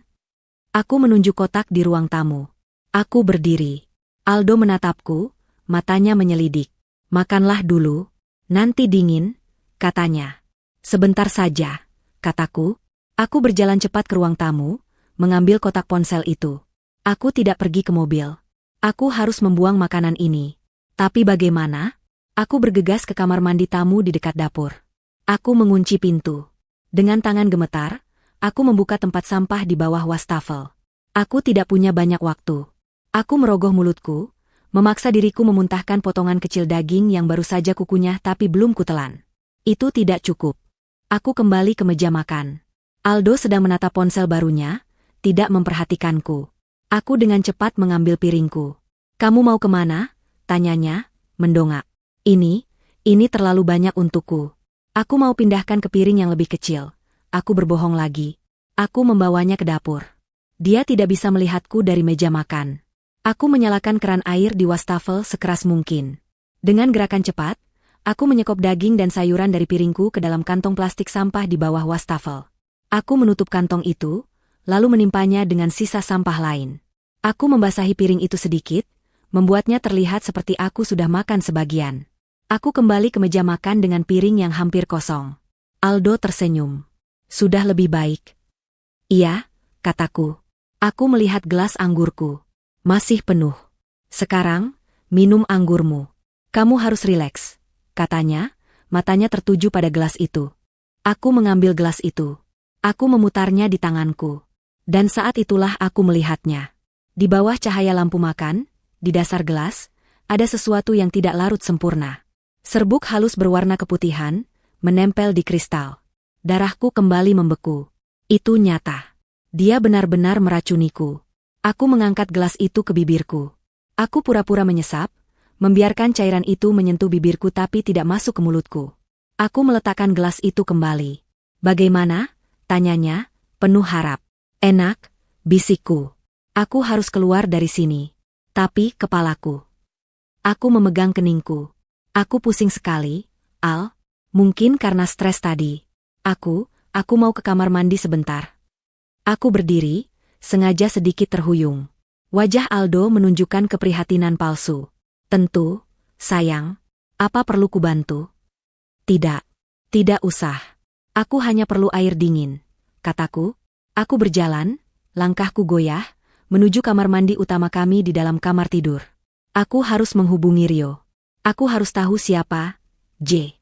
Aku menunjuk kotak di ruang tamu. Aku berdiri. Aldo menatapku, matanya menyelidik. Makanlah dulu, nanti dingin, katanya. Sebentar saja, kataku. Aku berjalan cepat ke ruang tamu, mengambil kotak ponsel itu. Aku tidak pergi ke mobil. Aku harus membuang makanan ini. Tapi bagaimana? Aku bergegas ke kamar mandi tamu di dekat dapur. Aku mengunci pintu. Dengan tangan gemetar, aku membuka tempat sampah di bawah wastafel. Aku tidak punya banyak waktu. Aku merogoh mulutku, memaksa diriku memuntahkan potongan kecil daging yang baru saja kukunyah tapi belum kutelan. Itu tidak cukup. Aku kembali ke meja makan. Aldo sedang menatap ponsel barunya, tidak memperhatikanku. Aku dengan cepat mengambil piringku. Kamu mau kemana? Tanyanya, mendongak. Ini terlalu banyak untukku. Aku mau pindahkan ke piring yang lebih kecil. Aku berbohong lagi. Aku membawanya ke dapur. Dia tidak bisa melihatku dari meja makan. Aku menyalakan keran air di wastafel sekeras mungkin. Dengan gerakan cepat, aku menyekop daging dan sayuran dari piringku ke dalam kantong plastik sampah di bawah wastafel. Aku menutup kantong itu, lalu menimpanya dengan sisa sampah lain. Aku membasahi piring itu sedikit, membuatnya terlihat seperti aku sudah makan sebagian. Aku kembali ke meja makan dengan piring yang hampir kosong. Aldo tersenyum. Sudah lebih baik. Iya, kataku. Aku melihat gelas anggurku. Masih penuh. Sekarang, minum anggurmu. Kamu harus rileks, katanya, matanya tertuju pada gelas itu. Aku mengambil gelas itu. Aku memutarnya di tanganku. Dan saat itulah aku melihatnya. Di bawah cahaya lampu makan, di dasar gelas, ada sesuatu yang tidak larut sempurna. Serbuk halus berwarna keputihan, menempel di kristal. Darahku kembali membeku. Itu nyata. Dia benar-benar meracuniku. Aku mengangkat gelas itu ke bibirku. Aku pura-pura menyesap, membiarkan cairan itu menyentuh bibirku tapi tidak masuk ke mulutku. Aku meletakkan gelas itu kembali. Bagaimana? Tanyanya, penuh harap. Enak, bisikku. Aku harus keluar dari sini. Tapi kepalaku. Aku memegang keningku. Aku pusing sekali, Al. Mungkin karena stres tadi. Aku mau ke kamar mandi sebentar. Aku berdiri, sengaja sedikit terhuyung. Wajah Aldo menunjukkan keprihatinan palsu. Tentu, sayang. Apa perlu kubantu? Tidak. Tidak usah. Aku hanya perlu air dingin, kataku. Aku berjalan, langkahku goyah, menuju kamar mandi utama kami di dalam kamar tidur. Aku harus menghubungi Rio. Aku harus tahu siapa, J.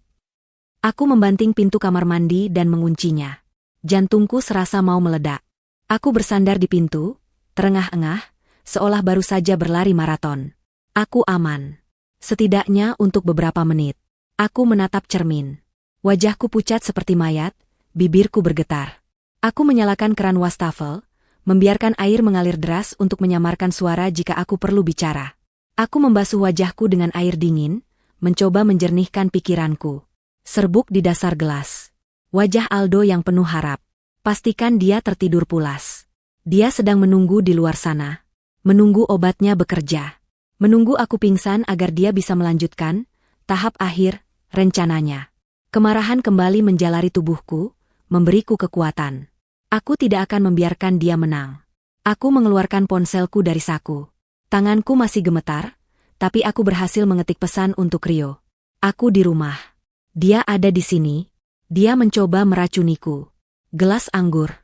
Aku membanting pintu kamar mandi dan menguncinya. Jantungku serasa mau meledak. Aku bersandar di pintu, terengah-engah, seolah baru saja berlari maraton. Aku aman. Setidaknya untuk beberapa menit. Aku menatap cermin. Wajahku pucat seperti mayat, bibirku bergetar. Aku menyalakan keran wastafel, membiarkan air mengalir deras untuk menyamarkan suara jika aku perlu bicara. Aku membasuh wajahku dengan air dingin, mencoba menjernihkan pikiranku. Serbuk di dasar gelas. Wajah Aldo yang penuh harap. Pastikan dia tertidur pulas. Dia sedang menunggu di luar sana. Menunggu obatnya bekerja. Menunggu aku pingsan agar dia bisa melanjutkan tahap akhir rencananya. Kemarahan kembali menjalari tubuhku, memberiku kekuatan. Aku tidak akan membiarkan dia menang. Aku mengeluarkan ponselku dari saku. Tanganku masih gemetar, tapi aku berhasil mengetik pesan untuk Rio. Aku di rumah. Dia ada di sini. Dia mencoba meracuniku. Gelas anggur.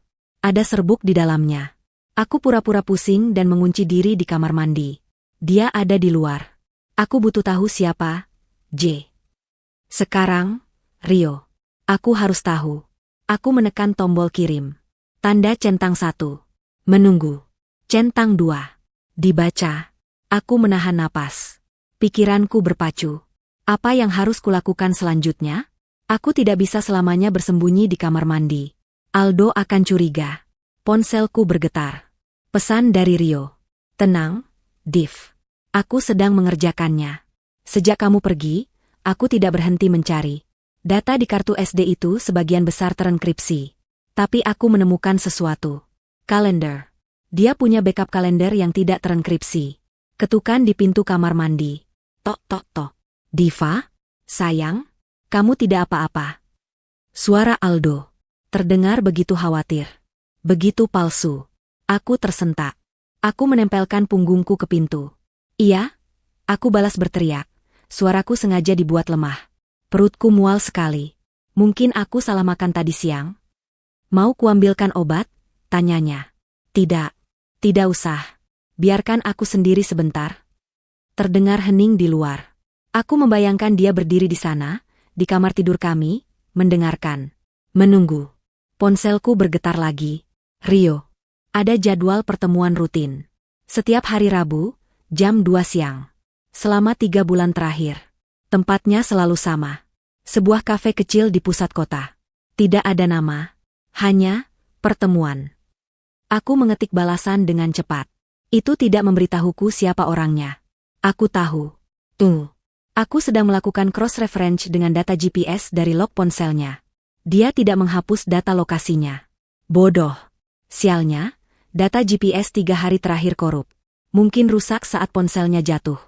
Ada serbuk di dalamnya. Aku pura-pura pusing dan mengunci diri di kamar mandi. Dia ada di luar. Aku butuh tahu siapa, J. Sekarang, Rio. Aku harus tahu. Aku menekan tombol kirim. Tanda centang 1. Menunggu. Centang 2. Dibaca. Aku menahan napas. Pikiranku berpacu. Apa yang harus kulakukan selanjutnya? Aku tidak bisa selamanya bersembunyi di kamar mandi. Aldo akan curiga. Ponselku bergetar. Pesan dari Rio. Tenang, Div. Aku sedang mengerjakannya. Sejak kamu pergi, aku tidak berhenti mencari. Data di kartu SD itu sebagian besar terenkripsi. Tapi aku menemukan sesuatu. Kalender. Dia punya backup kalender yang tidak terenkripsi. Ketukan di pintu kamar mandi. Tok tok tok. Diva? Sayang? Kamu tidak apa-apa. Suara Aldo. Terdengar begitu khawatir. Begitu palsu. Aku tersentak. Aku menempelkan punggungku ke pintu. Iya? Aku balas berteriak. Suaraku sengaja dibuat lemah. Perutku mual sekali. Mungkin aku salah makan tadi siang? Mau kuambilkan obat? Tanyanya. Tidak. Tidak usah. Biarkan aku sendiri sebentar. Terdengar hening di luar. Aku membayangkan dia berdiri di sana, di kamar tidur kami, mendengarkan. Menunggu. Ponselku bergetar lagi. Rio. Ada jadwal pertemuan rutin. Setiap hari Rabu, jam 2 siang. Selama 3 bulan terakhir. Tempatnya selalu sama. Sebuah kafe kecil di pusat kota. Tidak ada nama. Hanya, pertemuan. Aku mengetik balasan dengan cepat. Itu tidak memberitahuku siapa orangnya. Aku tahu. Tuh. Aku sedang melakukan cross-reference dengan data GPS dari log ponselnya. Dia tidak menghapus data lokasinya. Bodoh. Sialnya, data GPS 3 hari terakhir korup. Mungkin rusak saat ponselnya jatuh.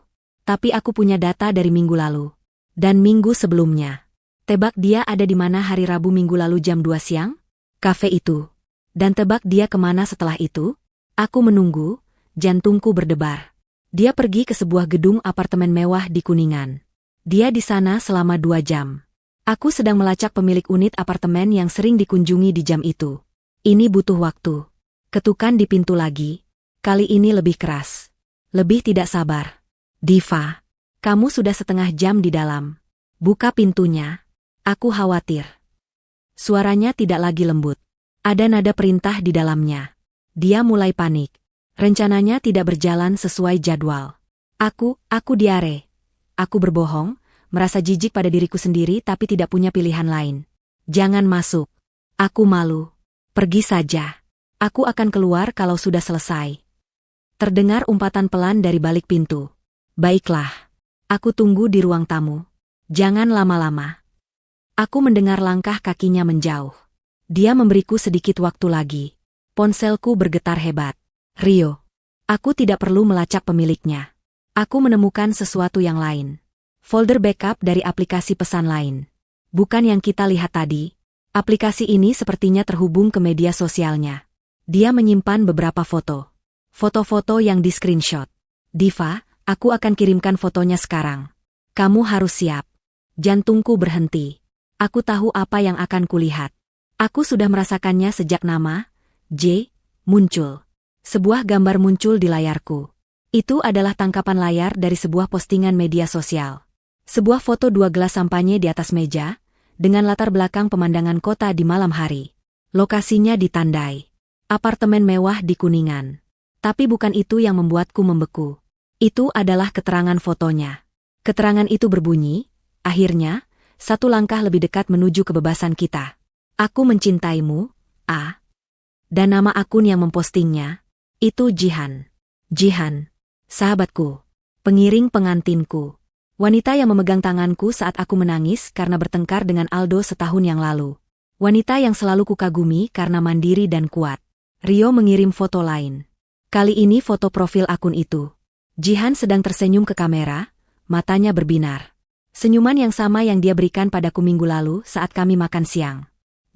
Tapi aku punya data dari minggu lalu. Dan minggu sebelumnya. Tebak dia ada di mana hari Rabu minggu lalu jam 2 siang? Kafe itu. Dan tebak dia kemana setelah itu? Aku menunggu, jantungku berdebar. Dia pergi ke sebuah gedung apartemen mewah di Kuningan. Dia di sana selama 2 jam. Aku sedang melacak pemilik unit apartemen yang sering dikunjungi di jam itu. Ini butuh waktu. Ketukan di pintu lagi. Kali ini lebih keras. Lebih tidak sabar. Diva, kamu sudah setengah jam di dalam. Buka pintunya. Aku khawatir. Suaranya tidak lagi lembut. Ada nada perintah di dalamnya. Dia mulai panik. Rencananya tidak berjalan sesuai jadwal. Aku diare. Aku berbohong. Merasa jijik pada diriku sendiri tapi tidak punya pilihan lain. Jangan masuk. Aku malu. Pergi saja. Aku akan keluar kalau sudah selesai. Terdengar umpatan pelan dari balik pintu. Baiklah. Aku tunggu di ruang tamu. Jangan lama-lama. Aku mendengar langkah kakinya menjauh. Dia memberiku sedikit waktu lagi. Ponselku bergetar hebat. Rio. Aku tidak perlu melacak pemiliknya. Aku menemukan sesuatu yang lain. Folder backup dari aplikasi pesan lain. Bukan yang kita lihat tadi. Aplikasi ini sepertinya terhubung ke media sosialnya. Dia menyimpan beberapa foto. Foto-foto yang di-screenshot. Diva, aku akan kirimkan fotonya sekarang. Kamu harus siap. Jantungku berhenti. Aku tahu apa yang akan kulihat. Aku sudah merasakannya sejak nama, J, muncul. Sebuah gambar muncul di layarku. Itu adalah tangkapan layar dari sebuah postingan media sosial. Sebuah foto 2 gelas sampanye di atas meja, dengan latar belakang pemandangan kota di malam hari. Lokasinya ditandai. Apartemen mewah di Kuningan. Tapi bukan itu yang membuatku membeku. Itu adalah keterangan fotonya. Keterangan itu berbunyi, akhirnya, 1 langkah lebih dekat menuju kebebasan kita. Aku mencintaimu, A. Dan nama akun yang mempostingnya, itu Jihan. Jihan, sahabatku, pengiring pengantinku. Wanita yang memegang tanganku saat aku menangis karena bertengkar dengan Aldo setahun yang lalu. Wanita yang selalu kukagumi karena mandiri dan kuat. Rio mengirim foto lain. Kali ini foto profil akun itu. Jihan sedang tersenyum ke kamera, matanya berbinar. Senyuman yang sama yang dia berikan padaku minggu lalu saat kami makan siang.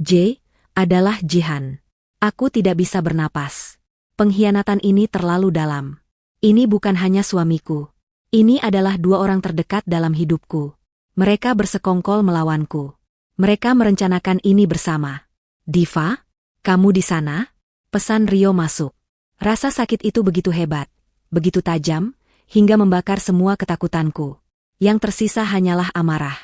J, adalah Jihan. Aku tidak bisa bernapas. Pengkhianatan ini terlalu dalam. Ini bukan hanya suamiku. Ini adalah 2 orang terdekat dalam hidupku. Mereka bersekongkol melawanku. Mereka merencanakan ini bersama. Diva, kamu di sana? Pesan Rio masuk. Rasa sakit itu begitu hebat, begitu tajam, hingga membakar semua ketakutanku. Yang tersisa hanyalah amarah.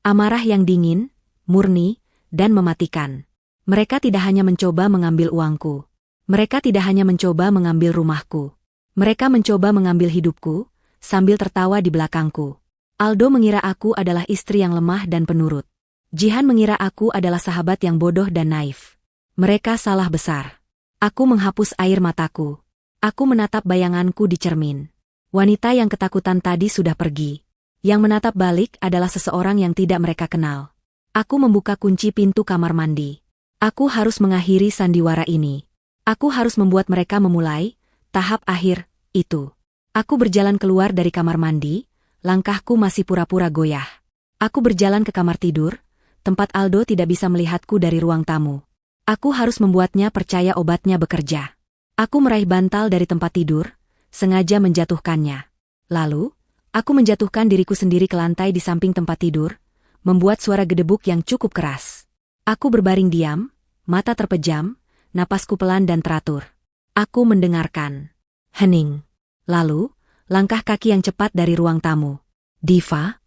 Amarah yang dingin, murni, dan mematikan. Mereka tidak hanya mencoba mengambil uangku. Mereka tidak hanya mencoba mengambil rumahku. Mereka mencoba mengambil hidupku, sambil tertawa di belakangku. Aldo mengira aku adalah istri yang lemah dan penurut. Jihan mengira aku adalah sahabat yang bodoh dan naif. Mereka salah besar. Aku menghapus air mataku. Aku menatap bayanganku di cermin. Wanita yang ketakutan tadi sudah pergi. Yang menatap balik adalah seseorang yang tidak mereka kenal. Aku membuka kunci pintu kamar mandi. Aku harus mengakhiri sandiwara ini. Aku harus membuat mereka memulai tahap akhir itu. Aku berjalan keluar dari kamar mandi, langkahku masih pura-pura goyah. Aku berjalan ke kamar tidur, tempat Aldo tidak bisa melihatku dari ruang tamu. Aku harus membuatnya percaya obatnya bekerja. Aku meraih bantal dari tempat tidur, sengaja menjatuhkannya. Lalu, aku menjatuhkan diriku sendiri ke lantai di samping tempat tidur, membuat suara gedebuk yang cukup keras. Aku berbaring diam, mata terpejam, napasku pelan dan teratur. Aku mendengarkan. Hening. Lalu, langkah kaki yang cepat dari ruang tamu. Diva?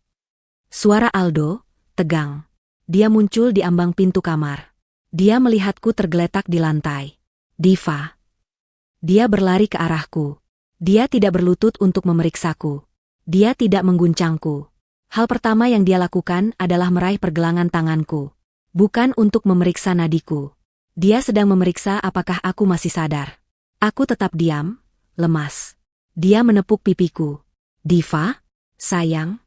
Suara Aldo, tegang. Dia muncul di ambang pintu kamar. Dia melihatku tergeletak di lantai. Diva. Dia berlari ke arahku. Dia tidak berlutut untuk memeriksaku. Dia tidak mengguncangku. Hal pertama yang dia lakukan adalah meraih pergelangan tanganku. Bukan untuk memeriksa nadiku. Dia sedang memeriksa apakah aku masih sadar. Aku tetap diam, lemas. Dia menepuk pipiku. Diva, sayang.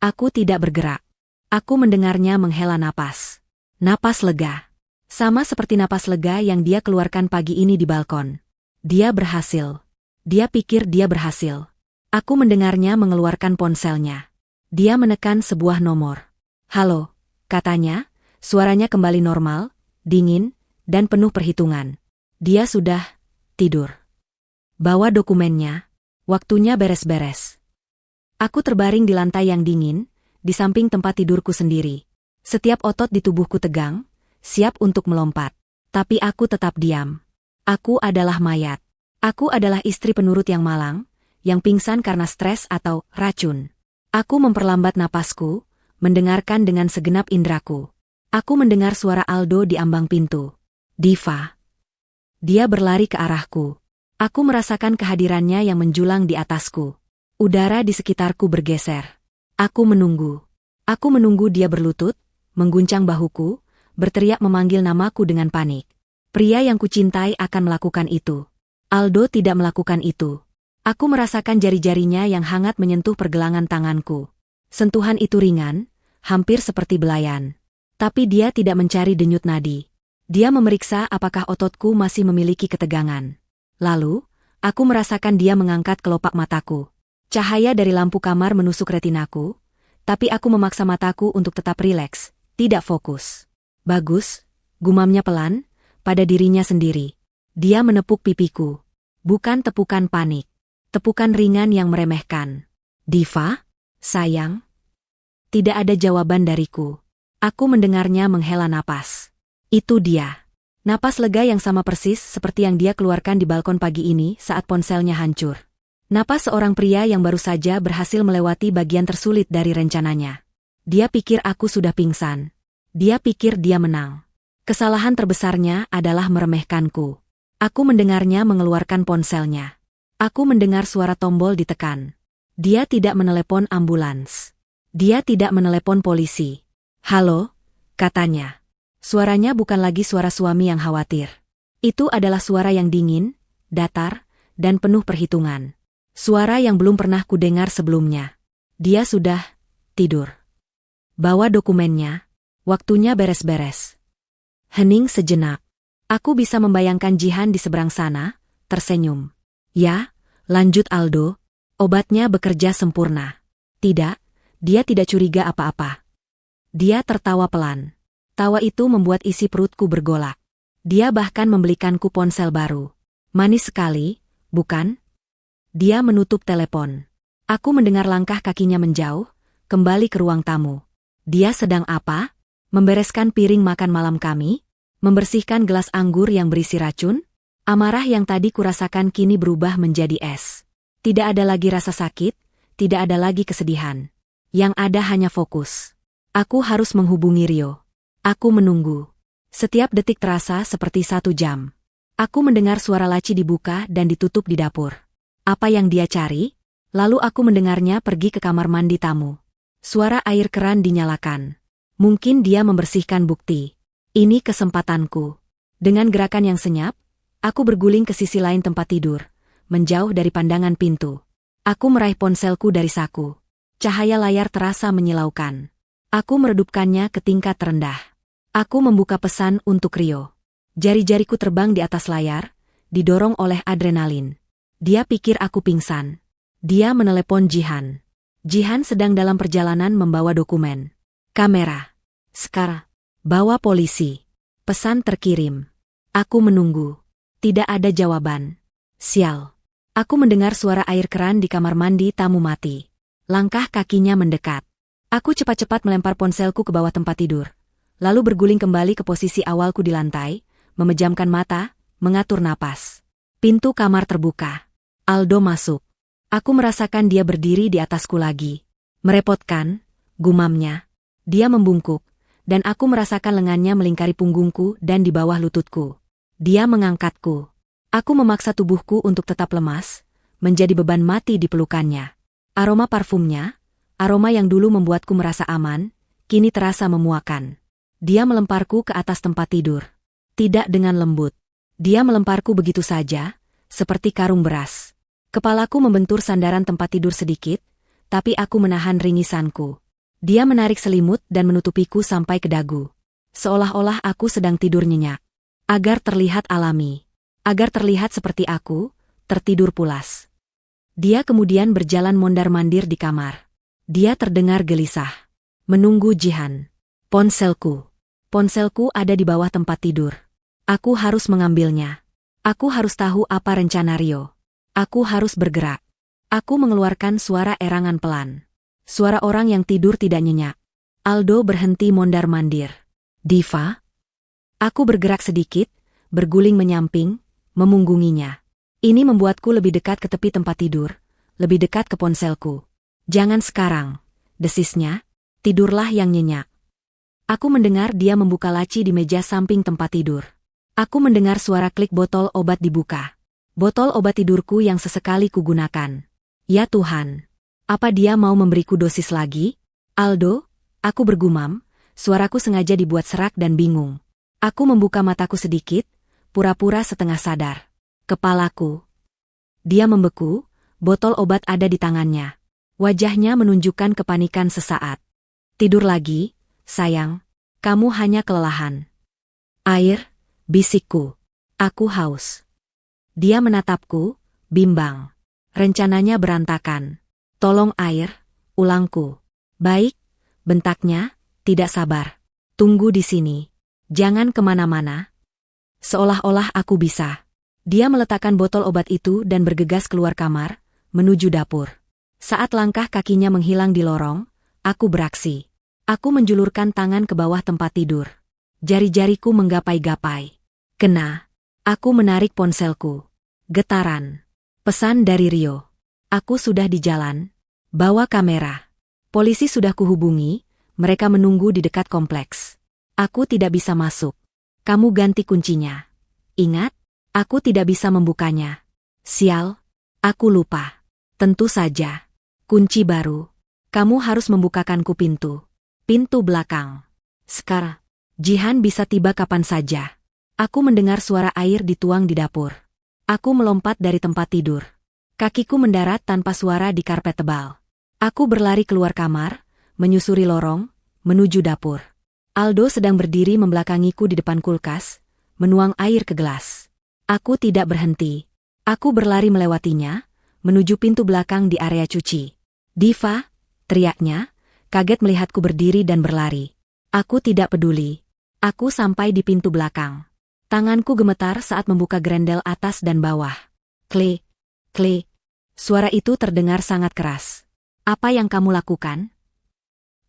Aku tidak bergerak. Aku mendengarnya menghela napas. Napas lega. Sama seperti napas lega yang dia keluarkan pagi ini di balkon. Dia berhasil. Dia pikir dia berhasil. Aku mendengarnya mengeluarkan ponselnya. Dia menekan sebuah nomor. Halo, katanya, suaranya kembali normal, dingin, dan penuh perhitungan. Dia sudah tidur. Bawa dokumennya. Waktunya beres-beres. Aku terbaring di lantai yang dingin, di samping tempat tidurku sendiri. Setiap otot di tubuhku tegang, siap untuk melompat. Tapi aku tetap diam. Aku adalah mayat. Aku adalah istri penurut yang malang, yang pingsan karena stres atau racun. Aku memperlambat napasku, mendengarkan dengan segenap indraku. Aku mendengar suara Aldo di ambang pintu. Diva. Dia berlari ke arahku. Aku merasakan kehadirannya yang menjulang di atasku. Udara di sekitarku bergeser. Aku menunggu. Aku menunggu dia berlutut, mengguncang bahuku, berteriak memanggil namaku dengan panik. Pria yang kucintai akan melakukan itu. Aldo tidak melakukan itu. Aku merasakan jari-jarinya yang hangat menyentuh pergelangan tanganku. Sentuhan itu ringan, hampir seperti belayan. Tapi dia tidak mencari denyut nadi. Dia memeriksa apakah ototku masih memiliki ketegangan. Lalu, aku merasakan dia mengangkat kelopak mataku. Cahaya dari lampu kamar menusuk retinaku, tapi aku memaksa mataku untuk tetap rileks, tidak fokus. Bagus, gumamnya pelan, pada dirinya sendiri. Dia menepuk pipiku. Bukan tepukan panik. Tepukan ringan yang meremehkan. Diva? Sayang? Tidak ada jawaban dariku. Aku mendengarnya menghela napas. Itu dia. Napas lega yang sama persis seperti yang dia keluarkan di balkon pagi ini saat ponselnya hancur. Napas seorang pria yang baru saja berhasil melewati bagian tersulit dari rencananya. Dia pikir aku sudah pingsan. Dia pikir dia menang. Kesalahan terbesarnya adalah meremehkanku. Aku mendengarnya mengeluarkan ponselnya. Aku mendengar suara tombol ditekan. Dia tidak menelepon ambulans. Dia tidak menelepon polisi. Halo, katanya. Suaranya bukan lagi suara suami yang khawatir. Itu adalah suara yang dingin, datar, dan penuh perhitungan. Suara yang belum pernah kudengar sebelumnya. Dia sudah tidur. Bawa dokumennya. Waktunya beres-beres. Hening sejenak. Aku bisa membayangkan Jihan di seberang sana, tersenyum. Ya, lanjut Aldo. Obatnya bekerja sempurna. Tidak, dia tidak curiga apa-apa. Dia tertawa pelan. Tawa itu membuat isi perutku bergolak. Dia bahkan membelikanku ponsel baru. Manis sekali, bukan? Dia menutup telepon. Aku mendengar langkah kakinya menjauh, kembali ke ruang tamu. Dia sedang apa? Membereskan piring makan malam kami? Membersihkan gelas anggur yang berisi racun? Amarah yang tadi kurasakan kini berubah menjadi es. Tidak ada lagi rasa sakit, tidak ada lagi kesedihan. Yang ada hanya fokus. Aku harus menghubungi Rio. Aku menunggu. Setiap detik terasa seperti 1 jam. Aku mendengar suara laci dibuka dan ditutup di dapur. Apa yang dia cari? Lalu aku mendengarnya pergi ke kamar mandi tamu. Suara air keran dinyalakan. Mungkin dia membersihkan bukti. Ini kesempatanku. Dengan gerakan yang senyap, aku berguling ke sisi lain tempat tidur, menjauh dari pandangan pintu. Aku meraih ponselku dari saku. Cahaya layar terasa menyilaukan. Aku meredupkannya ke tingkat terendah. Aku membuka pesan untuk Rio. Jari-jariku terbang di atas layar, didorong oleh adrenalin. Dia pikir aku pingsan. Dia menelepon Jihan. Jihan sedang dalam perjalanan membawa dokumen. Kamera. Sekarang. Bawa polisi. Pesan terkirim. Aku menunggu. Tidak ada jawaban. Sial. Aku mendengar suara air keran di kamar mandi tamu mati. Langkah kakinya mendekat. Aku cepat-cepat melempar ponselku ke bawah tempat tidur. Lalu berguling kembali ke posisi awalku di lantai, memejamkan mata, mengatur napas. Pintu kamar terbuka. Aldo masuk. Aku merasakan dia berdiri di atasku lagi. Merepotkan, gumamnya. Dia membungkuk, dan aku merasakan lengannya melingkari punggungku dan di bawah lututku. Dia mengangkatku. Aku memaksa tubuhku untuk tetap lemas, menjadi beban mati di pelukannya. Aroma parfumnya, aroma yang dulu membuatku merasa aman, kini terasa memuakan. Dia melemparku ke atas tempat tidur. Tidak dengan lembut. Dia melemparku begitu saja, seperti karung beras. Kepalaku membentur sandaran tempat tidur sedikit, tapi aku menahan ringisanku. Dia menarik selimut dan menutupiku sampai ke dagu. Seolah-olah aku sedang tidur nyenyak. Agar terlihat alami. Agar terlihat seperti aku, tertidur pulas. Dia kemudian berjalan mondar-mandir di kamar. Dia terdengar gelisah. Menunggu Jihan. Ponselku. Ponselku ada di bawah tempat tidur. Aku harus mengambilnya. Aku harus tahu apa rencana Rio. Aku harus bergerak. Aku mengeluarkan suara erangan pelan. Suara orang yang tidur tidak nyenyak. Aldo berhenti mondar-mandir. Diva? Aku bergerak sedikit, berguling menyamping, memunggunginya. Ini membuatku lebih dekat ke tepi tempat tidur, lebih dekat ke ponselku. Jangan sekarang, desisnya, tidurlah yang nyenyak. Aku mendengar dia membuka laci di meja samping tempat tidur. Aku mendengar suara klik botol obat dibuka. Botol obat tidurku yang sesekali kugunakan. Ya Tuhan, apa dia mau memberiku dosis lagi? Aldo, aku bergumam, suaraku sengaja dibuat serak dan bingung. Aku membuka mataku sedikit, pura-pura setengah sadar. Kepalaku. Dia membeku, botol obat ada di tangannya. Wajahnya menunjukkan kepanikan sesaat. Tidur lagi, sayang. Kamu hanya kelelahan. Air, bisikku. Aku haus. Dia menatapku, bimbang. Rencananya berantakan. Tolong air, ulangku. Baik, bentaknya, tidak sabar. Tunggu di sini. Jangan kemana-mana. Seolah-olah aku bisa. Dia meletakkan botol obat itu dan bergegas keluar kamar, menuju dapur. Saat langkah kakinya menghilang di lorong, aku beraksi. Aku menjulurkan tangan ke bawah tempat tidur. Jari-jariku menggapai-gapai. Kena. Aku menarik ponselku. Getaran. Pesan dari Rio. Aku sudah di jalan. Bawa kamera. Polisi sudah kuhubungi, mereka menunggu di dekat kompleks. Aku tidak bisa masuk. Kamu ganti kuncinya. Ingat, aku tidak bisa membukanya. Sial, aku lupa. Tentu saja. Kunci baru. Kamu harus membukakanku pintu. Pintu belakang. Sekarang, Jihan bisa tiba kapan saja. Aku mendengar suara air dituang di dapur. Aku melompat dari tempat tidur. Kakiku mendarat tanpa suara di karpet tebal. Aku berlari keluar kamar, menyusuri lorong, menuju dapur. Aldo sedang berdiri membelakangiku di depan kulkas, menuang air ke gelas. Aku tidak berhenti. Aku berlari melewatinya, menuju pintu belakang di area cuci. Diva, teriaknya, kaget melihatku berdiri dan berlari. Aku tidak peduli. Aku sampai di pintu belakang. Tanganku gemetar saat membuka grendel atas dan bawah. Klik, klik. Suara itu terdengar sangat keras. Apa yang kamu lakukan?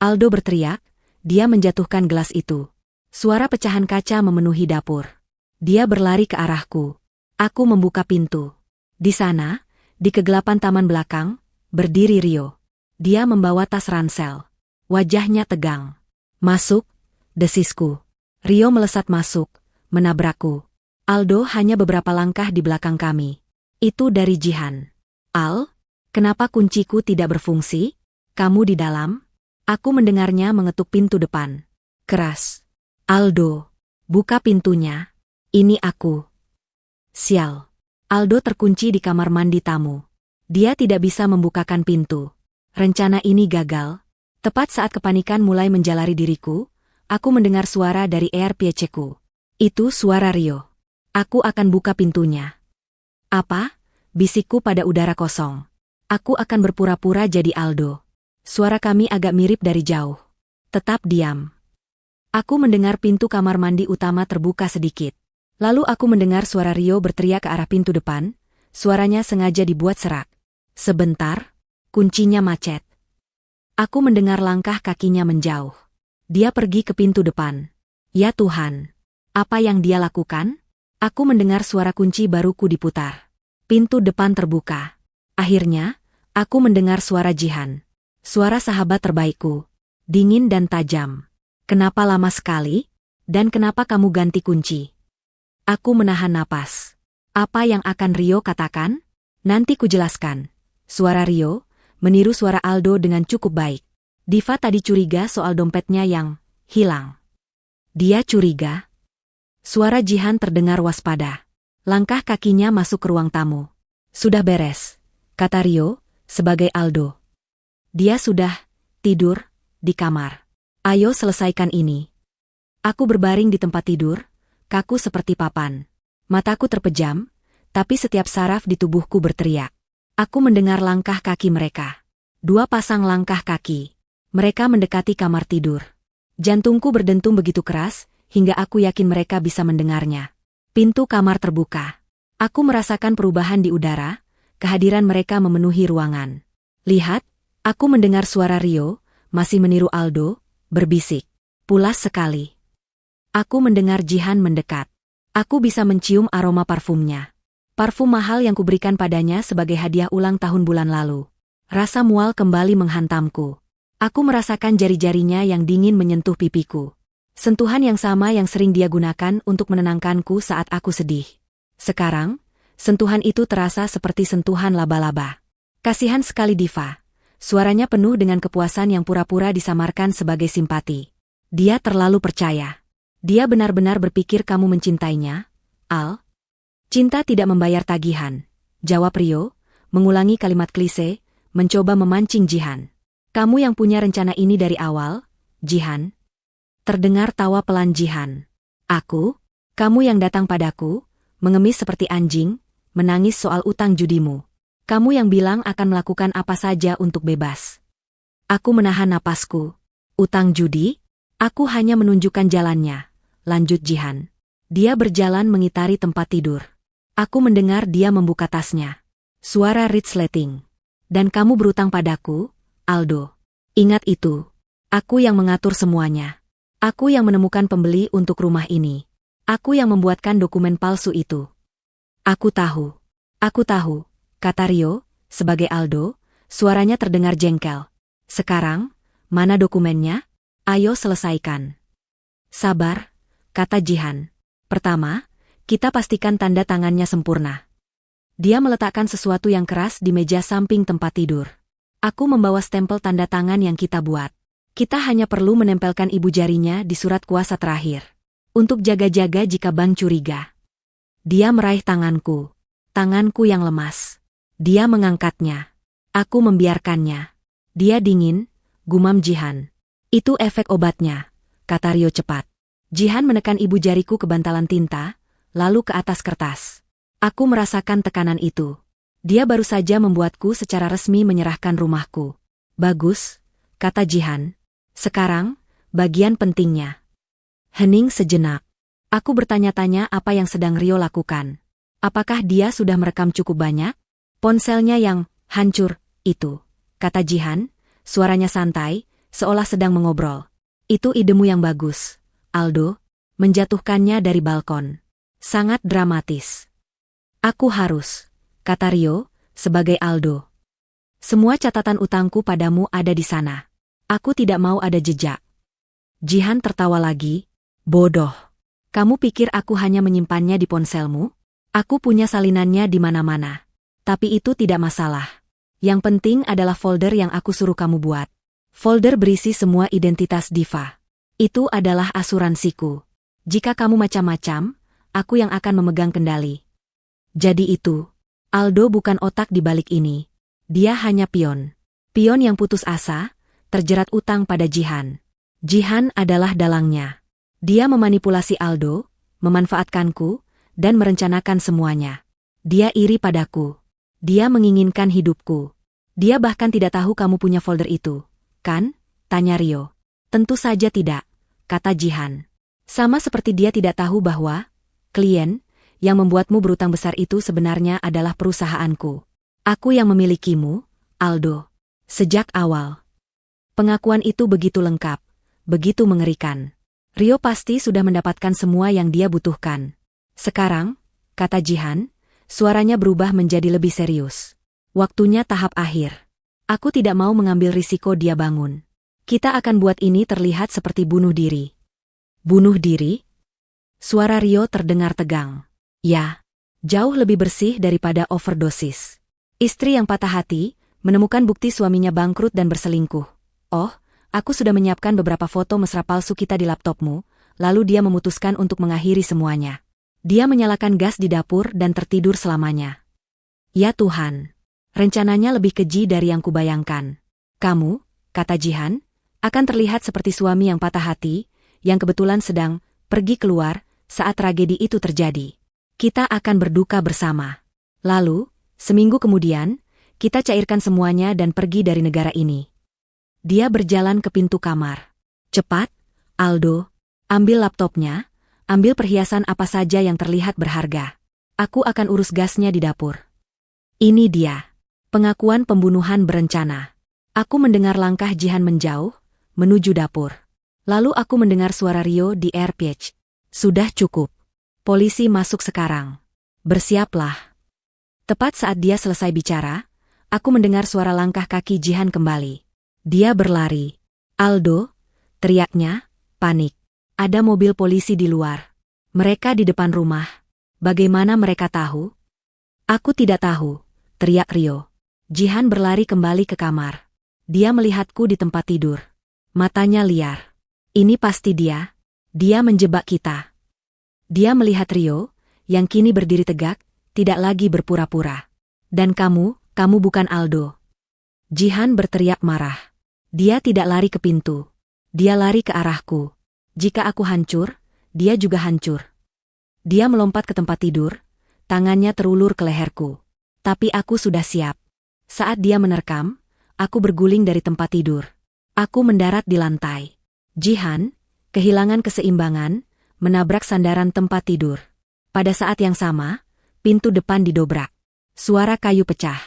Aldo berteriak. Dia menjatuhkan gelas itu. Suara pecahan kaca memenuhi dapur. Dia berlari ke arahku. Aku membuka pintu. Di sana, di kegelapan taman belakang, berdiri Rio. Dia membawa tas ransel. Wajahnya tegang. Masuk, desisku. Rio melesat masuk, menabrakku. Aldo hanya beberapa langkah di belakang kami. Itu dari Jihan. Al, kenapa kunciku tidak berfungsi? Kamu di dalam? Aku mendengarnya mengetuk pintu depan. Keras. Aldo, buka pintunya. Ini aku. Sial. Aldo terkunci di kamar mandi tamu. Dia tidak bisa membukakan pintu. Rencana ini gagal. Tepat saat kepanikan mulai menjalari diriku, aku mendengar suara dari ERPC-ku. Itu suara Rio. Aku akan buka pintunya. Apa? Bisikku pada udara kosong. Aku akan berpura-pura jadi Aldo. Suara kami agak mirip dari jauh. Tetap diam. Aku mendengar pintu kamar mandi utama terbuka sedikit. Lalu aku mendengar suara Rio berteriak ke arah pintu depan. Suaranya sengaja dibuat serak. Sebentar, kuncinya macet. Aku mendengar langkah kakinya menjauh. Dia pergi ke pintu depan. Ya Tuhan, apa yang dia lakukan? Aku mendengar suara kunci baruku diputar. Pintu depan terbuka. Akhirnya, aku mendengar suara Jihan. Suara sahabat terbaikku. Dingin dan tajam. Kenapa lama sekali? Dan kenapa kamu ganti kunci? Aku menahan napas. Apa yang akan Rio katakan? Nanti kujelaskan. Suara Rio meniru suara Aldo dengan cukup baik. Diva tadi curiga soal dompetnya yang hilang. Dia curiga. Suara Jihan terdengar waspada. Langkah kakinya masuk ke ruang tamu. Sudah beres, kata Rio, sebagai Aldo. Dia sudah tidur di kamar. Ayo selesaikan ini. Aku berbaring di tempat tidur, kaku seperti papan. Mataku terpejam, tapi setiap saraf di tubuhku berteriak. Aku mendengar langkah kaki mereka. 2 pasang langkah kaki. Mereka mendekati kamar tidur. Jantungku berdentum begitu keras, hingga aku yakin mereka bisa mendengarnya. Pintu kamar terbuka. Aku merasakan perubahan di udara, kehadiran mereka memenuhi ruangan. Lihat, aku mendengar suara Rio, masih meniru Aldo, berbisik. Pulas sekali. Aku mendengar Jihan mendekat. Aku bisa mencium aroma parfumnya. Parfum mahal yang kuberikan padanya sebagai hadiah ulang tahun bulan lalu. Rasa mual kembali menghantamku. Aku merasakan jari-jarinya yang dingin menyentuh pipiku. Sentuhan yang sama yang sering dia gunakan untuk menenangkanku saat aku sedih. Sekarang, sentuhan itu terasa seperti sentuhan laba-laba. Kasihan sekali Diva. Suaranya penuh dengan kepuasan yang pura-pura disamarkan sebagai simpati. Dia terlalu percaya. Dia benar-benar berpikir kamu mencintainya, Al? Cinta tidak membayar tagihan, jawab Rio, mengulangi kalimat klise, mencoba memancing Jihan. Kamu yang punya rencana ini dari awal, Jihan? Terdengar tawa pelan Jihan. Aku? Kamu yang datang padaku, mengemis seperti anjing, menangis soal utang judimu. Kamu yang bilang akan melakukan apa saja untuk bebas. Aku menahan napasku. Utang judi? Aku hanya menunjukkan jalannya, lanjut Jihan. Dia berjalan mengitari tempat tidur. Aku mendengar dia membuka tasnya. Suara resleting. Dan kamu berutang padaku, Aldo. Ingat itu. Aku yang mengatur semuanya. Aku yang menemukan pembeli untuk rumah ini. Aku yang membuatkan dokumen palsu itu. Aku tahu, kata Rio, sebagai Aldo, suaranya terdengar jengkel. Sekarang, mana dokumennya? Ayo selesaikan. Sabar, kata Jihan. Pertama, kita pastikan tanda tangannya sempurna. Dia meletakkan sesuatu yang keras di meja samping tempat tidur. Aku membawa stempel tanda tangan yang kita buat. Kita hanya perlu menempelkan ibu jarinya di surat kuasa terakhir. Untuk jaga-jaga jika bank curiga. Dia meraih tanganku. Tanganku yang lemas. Dia mengangkatnya. Aku membiarkannya. Dia dingin, gumam Jihan. Itu efek obatnya, kata Rio cepat. Jihan menekan ibu jariku ke bantalan tinta, lalu ke atas kertas. Aku merasakan tekanan itu. Dia baru saja membuatku secara resmi menyerahkan rumahku. Bagus, kata Jihan. Sekarang, bagian pentingnya. Hening sejenak. Aku bertanya-tanya apa yang sedang Rio lakukan. Apakah dia sudah merekam cukup banyak? Ponselnya yang hancur, itu, kata Jihan, suaranya santai, seolah sedang mengobrol. Itu idemu yang bagus, Aldo, menjatuhkannya dari balkon. Sangat dramatis. Aku harus, kata Rio, sebagai Aldo. Semua catatan utangku padamu ada di sana. Aku tidak mau ada jejak. Jihan tertawa lagi. Bodoh. Kamu pikir aku hanya menyimpannya di ponselmu? Aku punya salinannya di mana-mana. Tapi itu tidak masalah. Yang penting adalah folder yang aku suruh kamu buat. Folder berisi semua identitas Diva. Itu adalah asuransiku. Jika kamu macam-macam, aku yang akan memegang kendali. Jadi itu, Aldo bukan otak di balik ini. Dia hanya pion. Pion yang putus asa, terjerat utang pada Jihan. Jihan adalah dalangnya. Dia memanipulasi Aldo, memanfaatkanku, dan merencanakan semuanya. Dia iri padaku. Dia menginginkan hidupku. Dia bahkan tidak tahu kamu punya folder itu, kan? Tanya Rio. Tentu saja tidak, kata Jihan. Sama seperti dia tidak tahu bahwa klien yang membuatmu berutang besar itu sebenarnya adalah perusahaanku. Aku yang memilikimu, Aldo. Sejak awal. Pengakuan itu begitu lengkap, begitu mengerikan. Rio pasti sudah mendapatkan semua yang dia butuhkan. Sekarang, kata Jihan, suaranya berubah menjadi lebih serius. Waktunya tahap akhir. Aku tidak mau mengambil risiko dia bangun. Kita akan buat ini terlihat seperti bunuh diri. Bunuh diri? Suara Rio terdengar tegang. Ya, jauh lebih bersih daripada overdosis. Istri yang patah hati, menemukan bukti suaminya bangkrut dan berselingkuh. Oh, aku sudah menyiapkan beberapa foto mesra palsu kita di laptopmu, lalu dia memutuskan untuk mengakhiri semuanya. Dia menyalakan gas di dapur dan tertidur selamanya. Ya Tuhan, rencananya lebih keji dari yang kubayangkan. Kamu, kata Jihan, akan terlihat seperti suami yang patah hati, yang kebetulan sedang pergi keluar saat tragedi itu terjadi. Kita akan berduka bersama. Lalu, seminggu kemudian, kita cairkan semuanya dan pergi dari negara ini. Dia berjalan ke pintu kamar. Cepat, Aldo, ambil laptopnya, ambil perhiasan apa saja yang terlihat berharga. Aku akan urus gasnya di dapur. Ini dia. Pengakuan pembunuhan berencana. Aku mendengar langkah Jihan menjauh, menuju dapur. Lalu aku mendengar suara Rio di AirPage. Sudah cukup. Polisi masuk sekarang. Bersiaplah. Tepat saat dia selesai bicara, aku mendengar suara langkah kaki Jihan kembali. Dia berlari. Aldo, teriaknya, panik. Ada mobil polisi di luar. Mereka di depan rumah. Bagaimana mereka tahu? Aku tidak tahu, teriak Rio. Jihan berlari kembali ke kamar. Dia melihatku di tempat tidur. Matanya liar. Ini pasti dia. Dia menjebak kita. Dia melihat Rio, yang kini berdiri tegak, tidak lagi berpura-pura. Dan kamu bukan Aldo. Jihan berteriak marah. Dia tidak lari ke pintu. Dia lari ke arahku. Jika aku hancur, dia juga hancur. Dia melompat ke tempat tidur, tangannya terulur ke leherku. Tapi aku sudah siap. Saat dia menerkam, aku berguling dari tempat tidur. Aku mendarat di lantai. Jihan, kehilangan keseimbangan, menabrak sandaran tempat tidur. Pada saat yang sama, pintu depan didobrak. Suara kayu pecah.